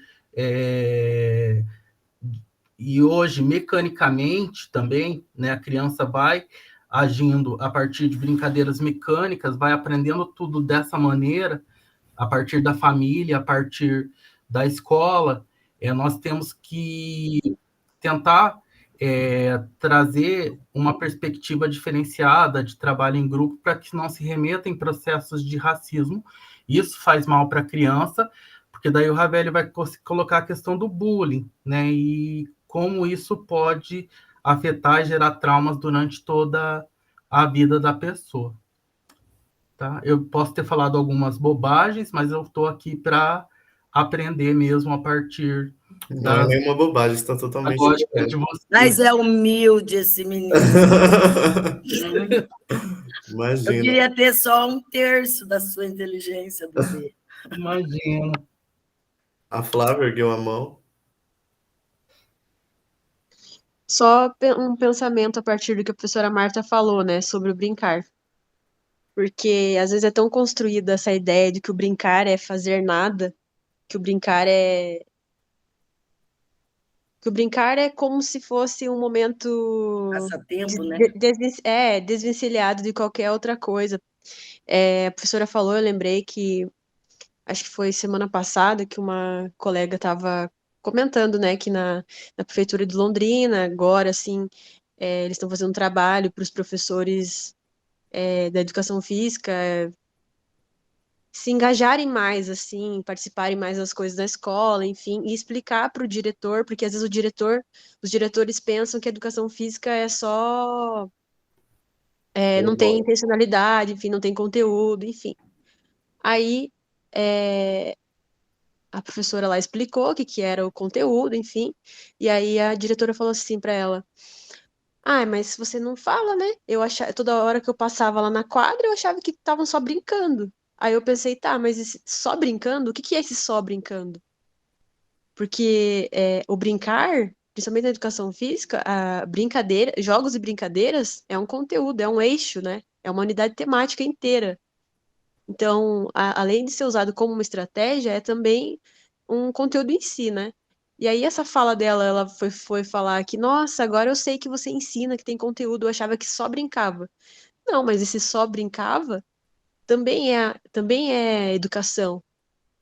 e hoje, mecanicamente também, né, a criança vai agindo a partir de brincadeiras mecânicas, vai aprendendo tudo dessa maneira, a partir da família, a partir da escola, nós temos que tentar trazer uma perspectiva diferenciada de trabalho em grupo para que não se remeta em processos de racismo. Isso faz mal para a criança, porque daí o Ravelli vai colocar a questão do bullying, né? E como isso pode afetar e gerar traumas durante toda a vida da pessoa. Tá? Eu posso ter falado algumas bobagens, mas eu estou aqui para aprender mesmo a partir Não é nenhuma bobagem, está totalmente lógica de certo. vocês. Mas é humilde esse menino. Eu Imagina. queria ter só 1/3 da sua inteligência, bebê. Imagina. A Flávia ergueu a mão. Só um pensamento a partir do que a professora Marta falou, né, sobre o brincar. Porque às vezes é tão construída essa ideia de que o brincar é fazer nada, que o brincar é como se fosse um momento Passatempo, né? desvencilhado de qualquer outra coisa. A professora falou, eu lembrei que acho que foi semana passada que uma colega estava comentando, né, que na prefeitura de Londrina, agora, assim, eles estão fazendo um trabalho para os professores da educação física se engajarem mais, assim, participarem mais das coisas da escola, enfim, e explicar para o diretor, porque às vezes os diretores pensam que a educação física é só, não tem intencionalidade, enfim, não tem conteúdo, enfim. Aí, a professora lá explicou o que era o conteúdo, enfim, e aí a diretora falou assim para ela: ah, mas você não fala, né? Eu achava, toda hora que eu passava lá na quadra, eu achava que estavam só brincando. Aí eu pensei, tá, mas só brincando? O que é esse só brincando? Porque o brincar, principalmente na educação física, a brincadeira, jogos e brincadeiras é um conteúdo, é um eixo, né? É uma unidade temática inteira. Então, além de ser usado como uma estratégia, é também um conteúdo em si, né? E aí essa fala dela, ela foi falar que, nossa, agora eu sei que você ensina, que tem conteúdo, eu achava que só brincava. Não, mas esse só brincava também é educação.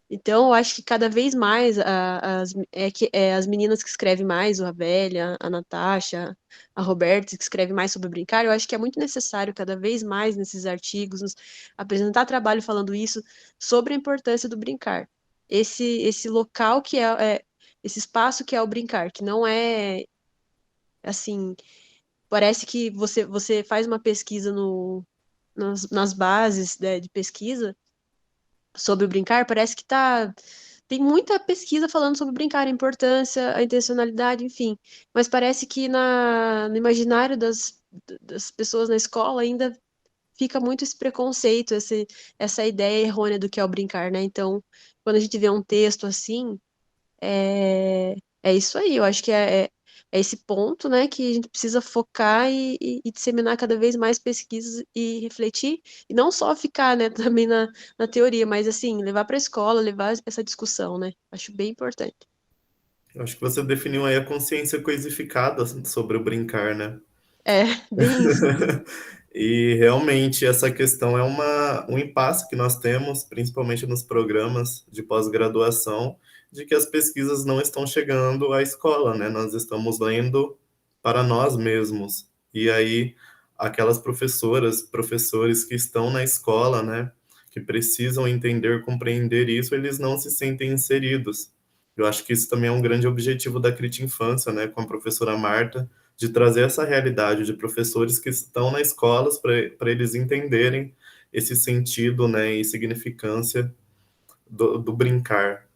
Então, eu acho que cada vez mais as meninas que escrevem mais, o Ravelli, a Natasha, a Roberta, que escrevem mais sobre brincar, eu acho que é muito necessário cada vez mais nesses artigos apresentar trabalho falando isso sobre a importância do brincar. Esse local que esse espaço que é o brincar, que não é assim Parece que você faz uma pesquisa nas bases, né, de pesquisa sobre o brincar, parece que tem muita pesquisa falando sobre brincar, a importância, a intencionalidade, enfim. Mas parece que no imaginário das pessoas na escola ainda fica muito esse preconceito, essa ideia errônea do que é o brincar, né? Então, quando a gente vê um texto assim, é isso aí. Eu acho que é esse ponto, né, que a gente precisa focar e disseminar cada vez mais pesquisas e refletir, e não só ficar, né, também na teoria, mas assim, levar para a escola, levar essa discussão, né? Acho bem importante. Eu acho que você definiu aí a consciência coisificada sobre o brincar, né? É, bem isso. E realmente essa questão é um impasse que nós temos, principalmente nos programas de pós-graduação, de que as pesquisas não estão chegando à escola, né? Nós estamos lendo para nós mesmos. E aí, aquelas professoras, professores que estão na escola, né? Que precisam entender, compreender isso, eles não se sentem inseridos. Eu acho que isso também é um grande objetivo da Crit Infância, né? Com a professora Marta, de trazer essa realidade de professores que estão nas escolas para eles entenderem esse sentido, né, e significância do brincar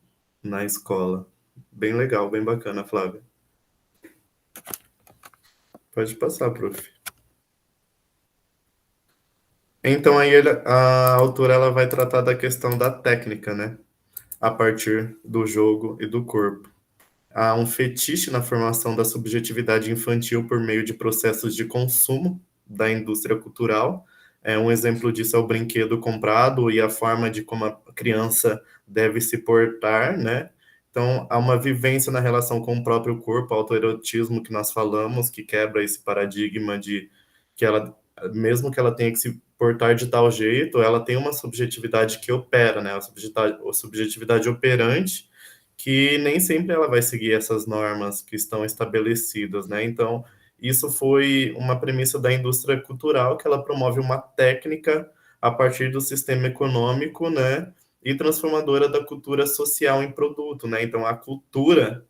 na escola. Bem legal, bem bacana, Flávia. Pode passar, prof. Então, aí a autora ela vai tratar da questão da técnica, né, a partir do jogo e do corpo. Há um fetiche na formação da subjetividade infantil por meio de processos de consumo da indústria cultural. Um exemplo disso é o brinquedo comprado e a forma de como a criança deve se portar, né? Então, há uma vivência na relação com o próprio corpo, autoerotismo que nós falamos, que quebra esse paradigma de que ela, mesmo que ela tenha que se portar de tal jeito, ela tem uma subjetividade que opera, né? A subjetividade operante, que nem sempre ela vai seguir essas normas que estão estabelecidas, né? Então, isso foi uma premissa da indústria cultural, que ela promove uma técnica a partir do sistema econômico, né? E transformadora da cultura social em produto, né? Então, a cultura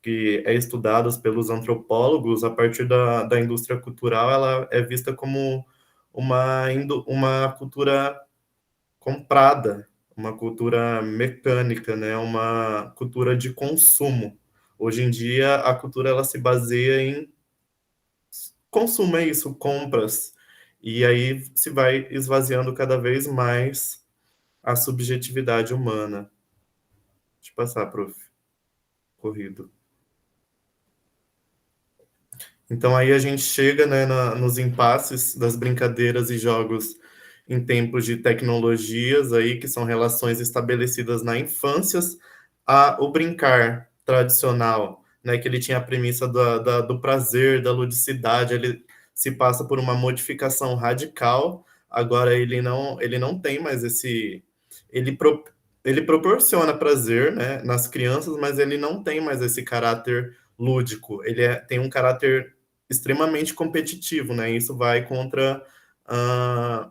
que é estudada pelos antropólogos a partir da indústria cultural, ela é vista como uma cultura comprada, uma cultura mecânica, né? Uma cultura de consumo. Hoje em dia, a cultura ela se baseia em consumo, é isso, compras. E aí se vai esvaziando cada vez mais a subjetividade humana. Deixa eu passar, prof. Corrido. Então aí a gente chega, né, nos impasses das brincadeiras e jogos em tempos de tecnologias aí, que são relações estabelecidas na infância, o brincar tradicional, né, que ele tinha a premissa do prazer, da ludicidade, ele se passa por uma modificação radical. Agora ele não tem mais ele, pro, ele proporciona prazer, né, nas crianças, mas ele não tem mais esse caráter lúdico, tem um caráter extremamente competitivo, né? Isso vai contra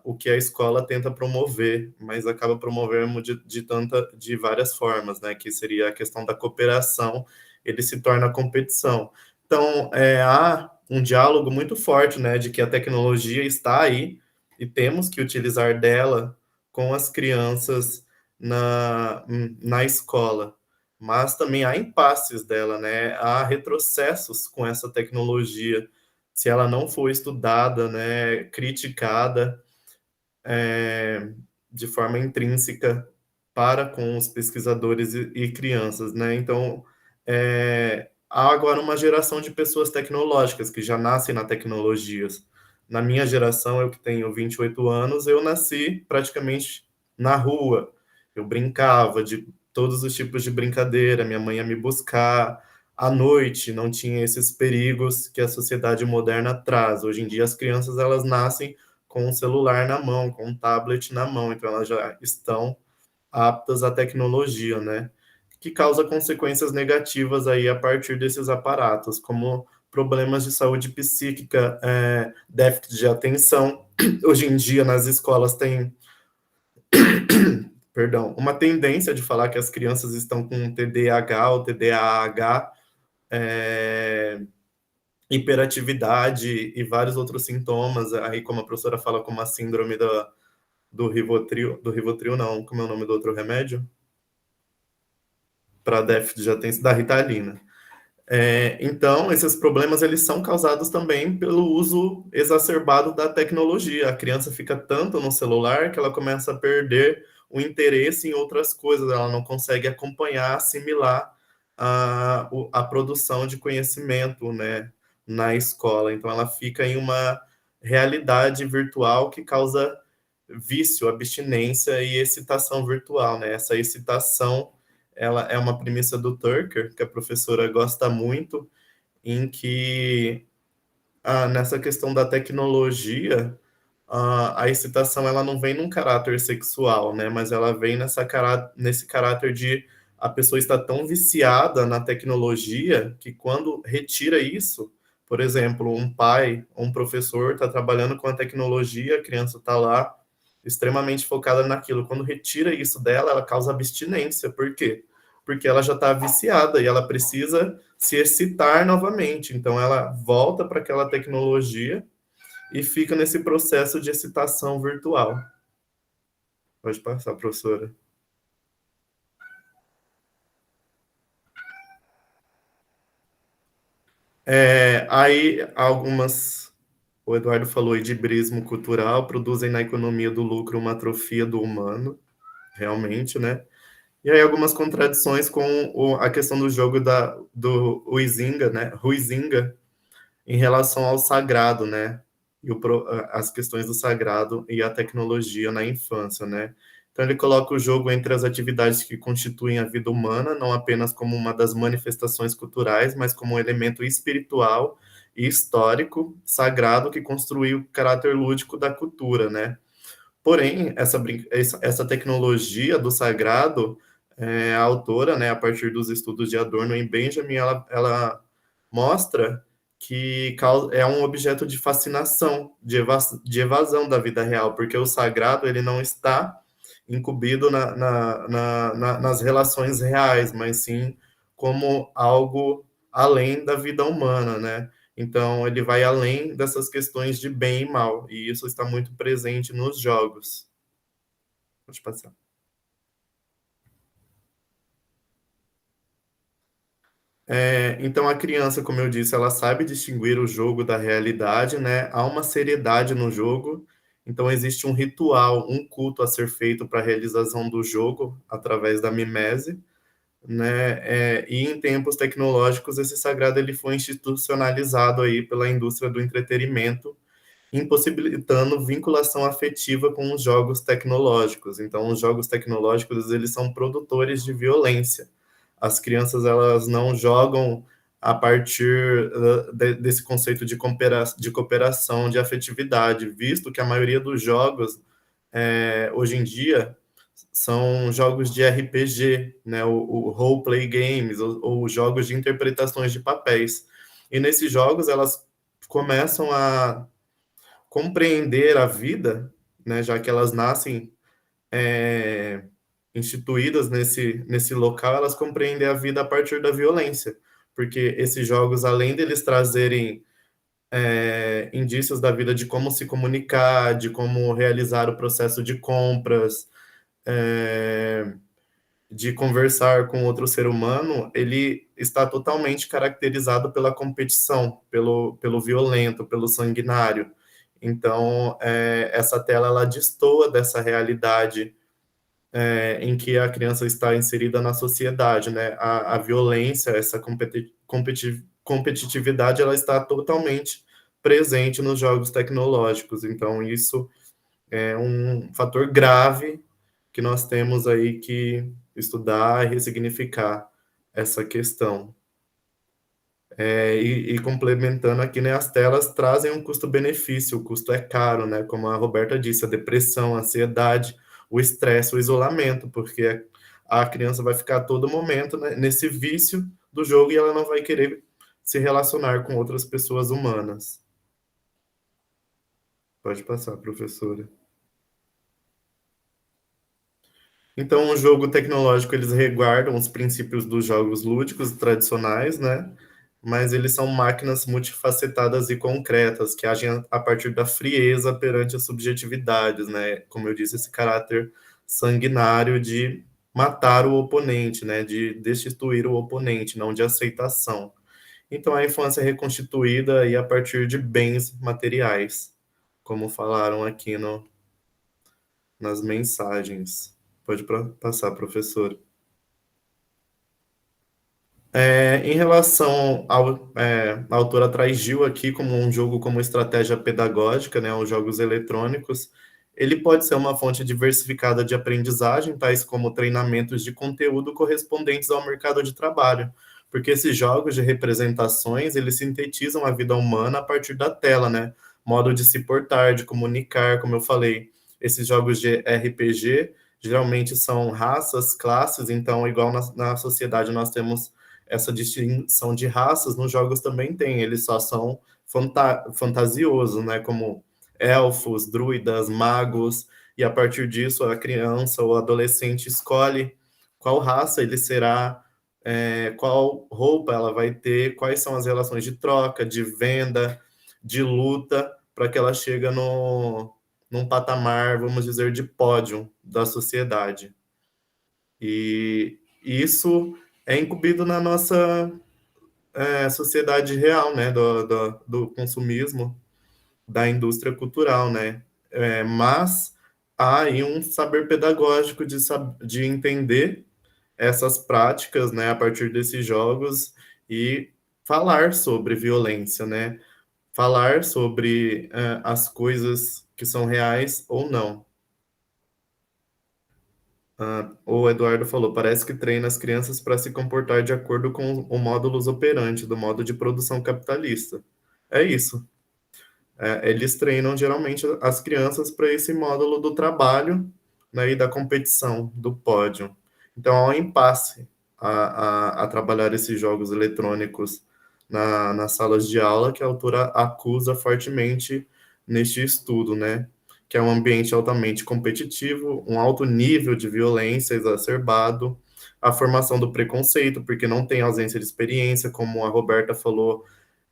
o que a escola tenta promover, mas acaba promovendo de várias formas, né? Que seria a questão da cooperação, ele se torna competição. Então, há um diálogo muito forte, né? De que a tecnologia está aí e temos que utilizar dela com as crianças na escola, mas também há impasses dela, né? Há retrocessos com essa tecnologia, se ela não for estudada, né, criticada de forma intrínseca para com os pesquisadores e crianças, né? Então, há agora uma geração de pessoas tecnológicas que já nascem na tecnologias. Na minha geração, eu que tenho 28 anos, eu nasci praticamente na rua. Eu brincava de todos os tipos de brincadeira, minha mãe ia me buscar. À noite não tinha esses perigos que a sociedade moderna traz. Hoje em dia as crianças elas nascem com um celular na mão, com um tablet na mão, então elas já estão aptas à tecnologia, né? Que causa consequências negativas aí a partir desses aparatos, como problemas de saúde psíquica, déficit de atenção. Hoje em dia nas escolas tem perdão, uma tendência de falar que as crianças estão com TDAH ou TDAH, hiperatividade e vários outros sintomas, aí como a professora fala, como a síndrome do Rivotril não, como é o nome do outro remédio? Para déficit de atenção, da Ritalina. Então, esses problemas eles são causados também pelo uso exacerbado da tecnologia. A criança fica tanto no celular que ela começa a perder o interesse em outras coisas, ela não consegue acompanhar, assimilar a produção de conhecimento, né, na escola. Então, ela fica em uma realidade virtual que causa vício, abstinência e excitação virtual, né? Essa excitação ela é uma premissa do Turker, que a professora gosta muito, em que nessa questão da tecnologia, a excitação ela não vem num caráter sexual, né? Mas ela vem nesse caráter de a pessoa está tão viciada na tecnologia que quando retira isso, por exemplo, um pai ou um professor está trabalhando com a tecnologia, a criança está lá extremamente focada naquilo. Quando retira isso dela, ela causa abstinência. Por quê? Porque ela já está viciada e ela precisa se excitar novamente. Então, ela volta para aquela tecnologia e fica nesse processo de excitação virtual. Pode passar, professora. Aí, o Eduardo falou aí de hibrismo cultural, produzem na economia do lucro uma atrofia do humano, realmente, né? E aí algumas contradições com a questão do jogo do Huizinga, né? Huizinga, em relação ao sagrado, né? E as questões do sagrado e a tecnologia na infância, né? Então ele coloca o jogo entre as atividades que constituem a vida humana, não apenas como uma das manifestações culturais, mas como um elemento espiritual e histórico, sagrado, que construiu o caráter lúdico da cultura, né? Porém, essa tecnologia do sagrado, a autora, né, a partir dos estudos de Adorno em Benjamin, ela mostra que é um objeto de fascinação, de evasão da vida real, porque o sagrado ele não está incumbido nas relações reais, mas sim como algo além da vida humana, né? Então, ele vai além dessas questões de bem e mal, e isso está muito presente nos jogos. Pode passar. Então, a criança, como eu disse, ela sabe distinguir o jogo da realidade, né? Há uma seriedade no jogo, então existe um ritual, um culto a ser feito para a realização do jogo através da mimese, né? E em tempos tecnológicos, esse sagrado ele foi institucionalizado aí pela indústria do entretenimento, impossibilitando vinculação afetiva com os jogos tecnológicos. Então, os jogos tecnológicos, eles são produtores de violência. As crianças, elas não jogam a partir desse conceito de cooperação, de afetividade, visto que a maioria dos jogos, hoje em dia, são jogos de RPG, né, o role-play games, ou jogos de interpretações de papéis. E nesses jogos, elas começam a compreender a vida, né, já que elas nascem instituídas nesse local, elas compreendem a vida a partir da violência, porque esses jogos, além deles trazerem indícios da vida de como se comunicar, de como realizar o processo de compras, de conversar com outro ser humano, ele está totalmente caracterizado pela competição, pelo violento, pelo sanguinário. Então, essa tela, ela destoa dessa realidade em que a criança está inserida na sociedade, né? A violência, essa competitividade, ela está totalmente presente nos jogos tecnológicos. Então, isso é um fator grave que nós temos aí que estudar e ressignificar essa questão. E complementando aqui, né, as telas trazem um custo-benefício, o custo é caro, né, como a Roberta disse, a depressão, a ansiedade, o estresse, o isolamento, porque a criança vai ficar a todo momento, né, nesse vício do jogo e ela não vai querer se relacionar com outras pessoas humanas. Pode passar, professora. Então, o jogo tecnológico, eles resguardam os princípios dos jogos lúdicos tradicionais, né, mas eles são máquinas multifacetadas e concretas, que agem a partir da frieza perante as subjetividades, né? Como eu disse, esse caráter sanguinário de matar o oponente, né? De destituir o oponente, não de aceitação. Então, a infância é reconstituída aí a partir de bens materiais, como falaram aqui nas mensagens. Pode passar, professor. Em relação a autora traz Gil aqui como um jogo como estratégia pedagógica, né, os jogos eletrônicos, ele pode ser uma fonte diversificada de aprendizagem, tais como treinamentos de conteúdo correspondentes ao mercado de trabalho, porque esses jogos de representações, eles sintetizam a vida humana a partir da tela, né, modo de se portar, de comunicar, como eu falei, esses jogos de RPG geralmente são raças, classes, então, igual na sociedade nós temos essa distinção de raças, nos jogos também tem, eles só são fantasiosos, né, como elfos, druidas, magos, e a partir disso a criança ou adolescente escolhe qual raça ele será, qual roupa ela vai ter, quais são as relações de troca, de venda, de luta, para que ela chegue num patamar, vamos dizer, de pódio da sociedade. E isso é incumbido na nossa sociedade real, né, do consumismo, da indústria cultural, né, mas há aí um saber pedagógico de entender essas práticas, né, a partir desses jogos e falar sobre violência, né, falar sobre as coisas que são reais ou não. O Eduardo falou, parece que treina as crianças para se comportar de acordo com o modus operandi, do modo de produção capitalista. É isso. Eles treinam geralmente as crianças para esse módulo do trabalho, né, e da competição, do pódio. Então há um impasse a trabalhar esses jogos eletrônicos nas salas de aula, que a autora acusa fortemente neste estudo, né? Que é um ambiente altamente competitivo, um alto nível de violência exacerbado, a formação do preconceito, porque não tem ausência de experiência, como a Roberta falou,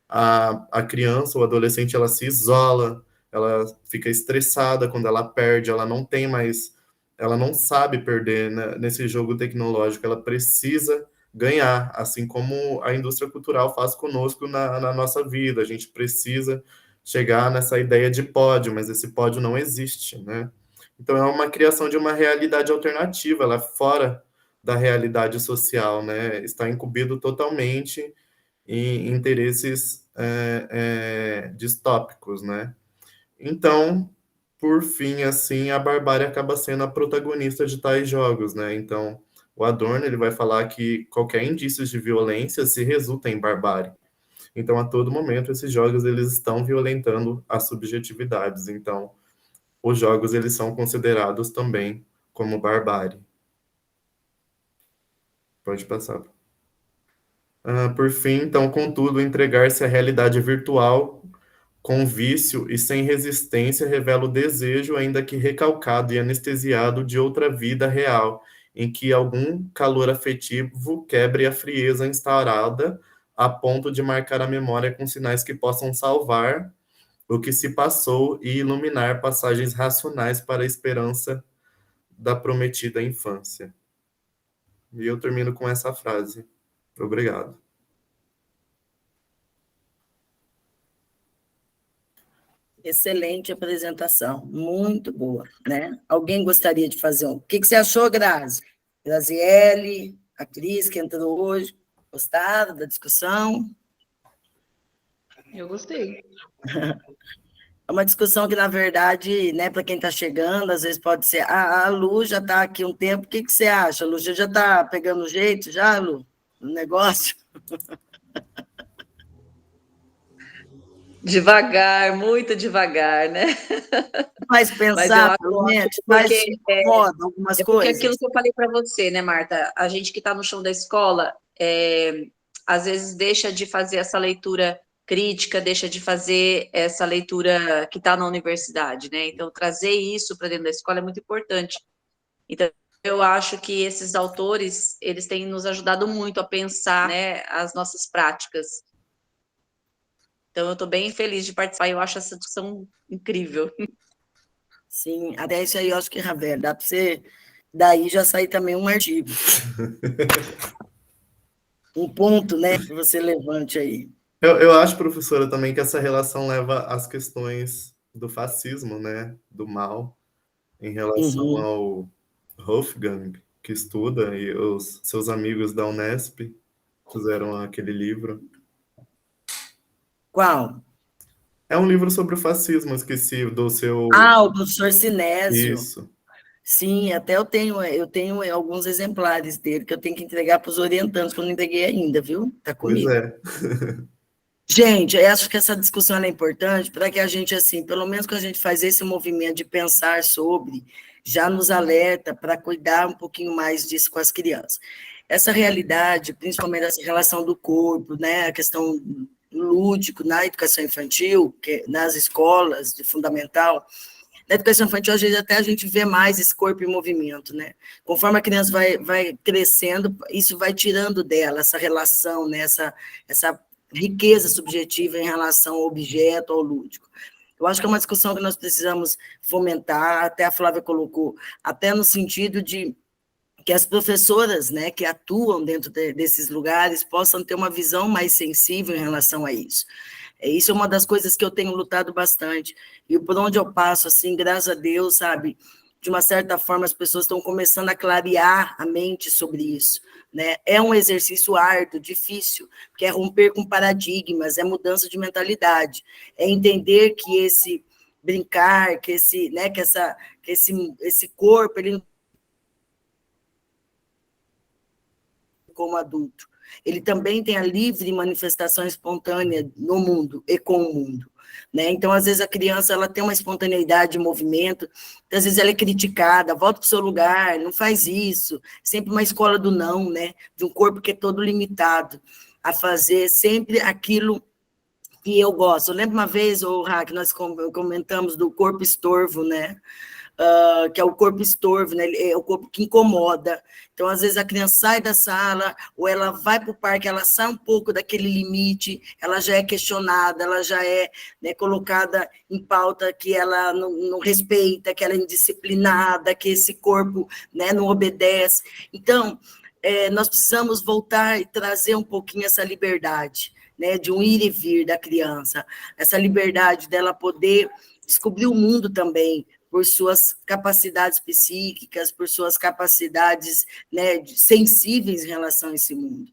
a criança ou adolescente, ela se isola, ela fica estressada quando ela perde, ela não tem mais, ela não sabe perder, né, nesse jogo tecnológico, ela precisa ganhar, assim como a indústria cultural faz conosco na nossa vida, a gente precisa chegar nessa ideia de pódio, mas esse pódio não existe, né? Então é uma criação de uma realidade alternativa, ela é fora da realidade social, né? Está incumbido totalmente em interesses distópicos, né? Então, por fim, assim, a barbárie acaba sendo a protagonista de tais jogos, né? Então, o Adorno, ele vai falar que qualquer indício de violência se resulta em barbárie. Então, a todo momento, esses jogos, eles estão violentando as subjetividades. Então, os jogos, eles são considerados também como barbárie. Pode passar. Por fim, então, contudo, entregar-se à realidade virtual com vício e sem resistência revela o desejo, ainda que recalcado e anestesiado, de outra vida real, em que algum calor afetivo quebre a frieza instaurada, a ponto de marcar a memória com sinais que possam salvar o que se passou e iluminar passagens racionais para a esperança da prometida infância. E eu termino com essa frase. Obrigado. Excelente apresentação, muito boa, né? Alguém gostaria de fazer um? O que você achou, Grazi? Graziele, a Cris, que entrou hoje, gostaram da discussão? Eu gostei. É uma discussão que, na verdade, né, para quem está chegando, às vezes pode ser, a Lu já está aqui um tempo, o que você acha, Lu? Já está pegando jeito, já, Lu, no negócio? Devagar, muito devagar, né? Faz pensar, pelo menos, faz incomoda algumas coisas. Porque aquilo que eu falei para você, né, Marta? A gente que está no chão da escola, às vezes deixa de fazer essa leitura crítica, deixa de fazer essa leitura que está na universidade, né? Então, trazer isso para dentro da escola é muito importante. Então, eu acho que esses autores, eles têm nos ajudado muito a pensar, né, as nossas práticas. Então, eu estou bem feliz de participar, eu acho essa discussão incrível. Sim, até isso aí eu acho que, Ravel, dá para você, daí já sair também um artigo. Um ponto, né, que você levante aí. Eu acho, professora, também que essa relação leva às questões do fascismo, né, do mal, em relação ao Wolfgang, que estuda, e os seus amigos da Unesp fizeram aquele livro. Qual? É um livro sobre o fascismo, esqueci do seu... Ah, o professor Sinésio. Isso. Sim, até eu tenho alguns exemplares dele que eu tenho que entregar para os orientandos, que eu não entreguei ainda, viu? Está Pois comigo. é. Gente, eu acho que essa discussão é importante para que a gente, assim, pelo menos quando a gente faz esse movimento de pensar sobre, já nos alerta para cuidar um pouquinho mais disso com as crianças. Essa realidade, principalmente essa relação do corpo, né, a questão lúdico na educação infantil, nas escolas de fundamental, na educação infantil, às vezes, até a gente vê mais esse corpo em movimento, né? Conforme a criança vai crescendo, isso vai tirando dela essa relação, né? Essa riqueza subjetiva em relação ao objeto, ao lúdico. Eu acho que é uma discussão que nós precisamos fomentar, até a Flávia colocou, até no sentido de que as professoras, né, que atuam dentro desses lugares possam ter uma visão mais sensível em relação a isso. Isso é uma das coisas que eu tenho lutado bastante. E por onde eu passo, assim, graças a Deus, sabe, de uma certa forma, as pessoas estão começando a clarear a mente sobre isso, né? É um exercício árduo, difícil, porque é romper com paradigmas, é mudança de mentalidade, é entender que esse brincar, que esse, né, que esse corpo, ele como adulto. Ele também tem a livre manifestação espontânea no mundo e com o mundo. Né? Então, às vezes, a criança ela tem uma espontaneidade de movimento, às vezes ela é criticada, volta para o seu lugar, não faz isso, sempre uma escola do não, né? De um corpo que é todo limitado, a fazer sempre aquilo que eu gosto. Eu lembro uma vez, que nós comentamos do corpo estorvo, né? Que é o corpo estorvo, né? É o corpo que incomoda. Então, às vezes, a criança sai da sala, ou ela vai para o parque, ela sai um pouco daquele limite, ela já é questionada, ela já é, né, colocada em pauta que ela não respeita, que ela é indisciplinada, que esse corpo, né, não obedece. Então, nós precisamos voltar e trazer um pouquinho essa liberdade, né, de um ir e vir da criança, essa liberdade dela poder descobrir o mundo também, por suas capacidades psíquicas, por suas capacidades, né, sensíveis em relação a esse mundo.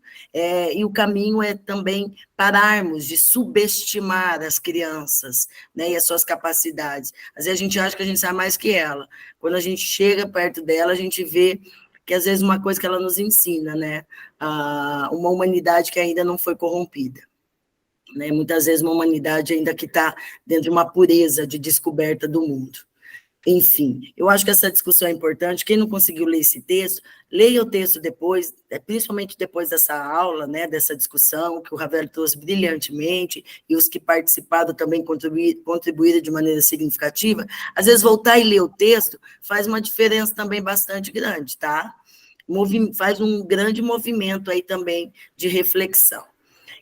E o caminho é também pararmos de subestimar as crianças, né, e as suas capacidades. Às vezes a gente acha que a gente sabe mais que ela. Quando a gente chega perto dela, a gente vê que, às vezes, uma coisa que ela nos ensina, né, uma humanidade que ainda não foi corrompida. Né, muitas vezes uma humanidade ainda que está dentro de uma pureza de descoberta do mundo. Enfim, eu acho que essa discussão é importante. Quem não conseguiu ler esse texto, leia o texto depois, principalmente depois dessa aula, né, dessa discussão que o Ravel trouxe brilhantemente, e os que participaram também contribuíram de maneira significativa. Às vezes, voltar e ler o texto faz uma diferença também bastante grande, tá? Faz um grande movimento aí também de reflexão.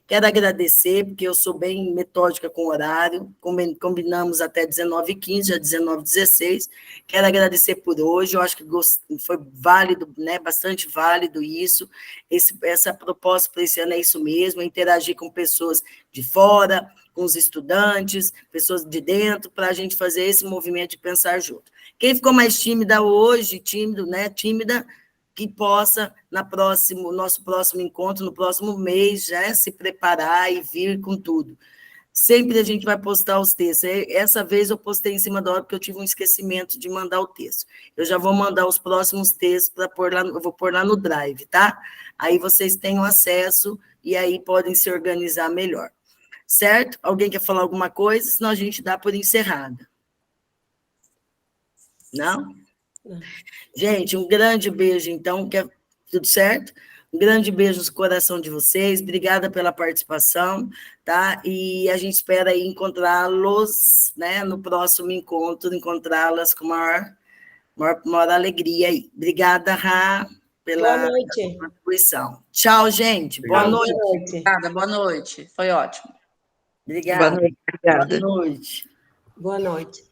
Quero agradecer, porque eu sou bem metódica com o horário, combinamos até 19h15, já 19h16. Quero agradecer por hoje, eu acho que foi válido, né, bastante válido isso. Essa proposta para esse ano é isso mesmo, interagir com pessoas de fora, com os estudantes, pessoas de dentro, para a gente fazer esse movimento de pensar junto. Quem ficou mais tímida hoje, tímido, né, tímida, que possa, nosso próximo encontro, no próximo mês, já se preparar e vir com tudo. Sempre a gente vai postar os textos. Essa vez eu postei em cima da hora, porque eu tive um esquecimento de mandar o texto. Eu já vou mandar os próximos textos para pôr lá, eu vou pôr lá no Drive, tá? Aí vocês tenham acesso e aí podem se organizar melhor. Certo? Alguém quer falar alguma coisa? Senão a gente dá por encerrada. Não? Gente, um grande beijo, então, tudo certo? Um grande beijo no coração de vocês, obrigada pela participação, tá? E a gente espera aí encontrá-los, né, no próximo encontro, encontrá-las com maior alegria aí. Obrigada, Rá, pela contribuição. Tchau, gente. Boa noite. Obrigada, boa noite. Foi ótimo. Obrigada. Boa noite. Obrigada. Boa noite. Boa noite.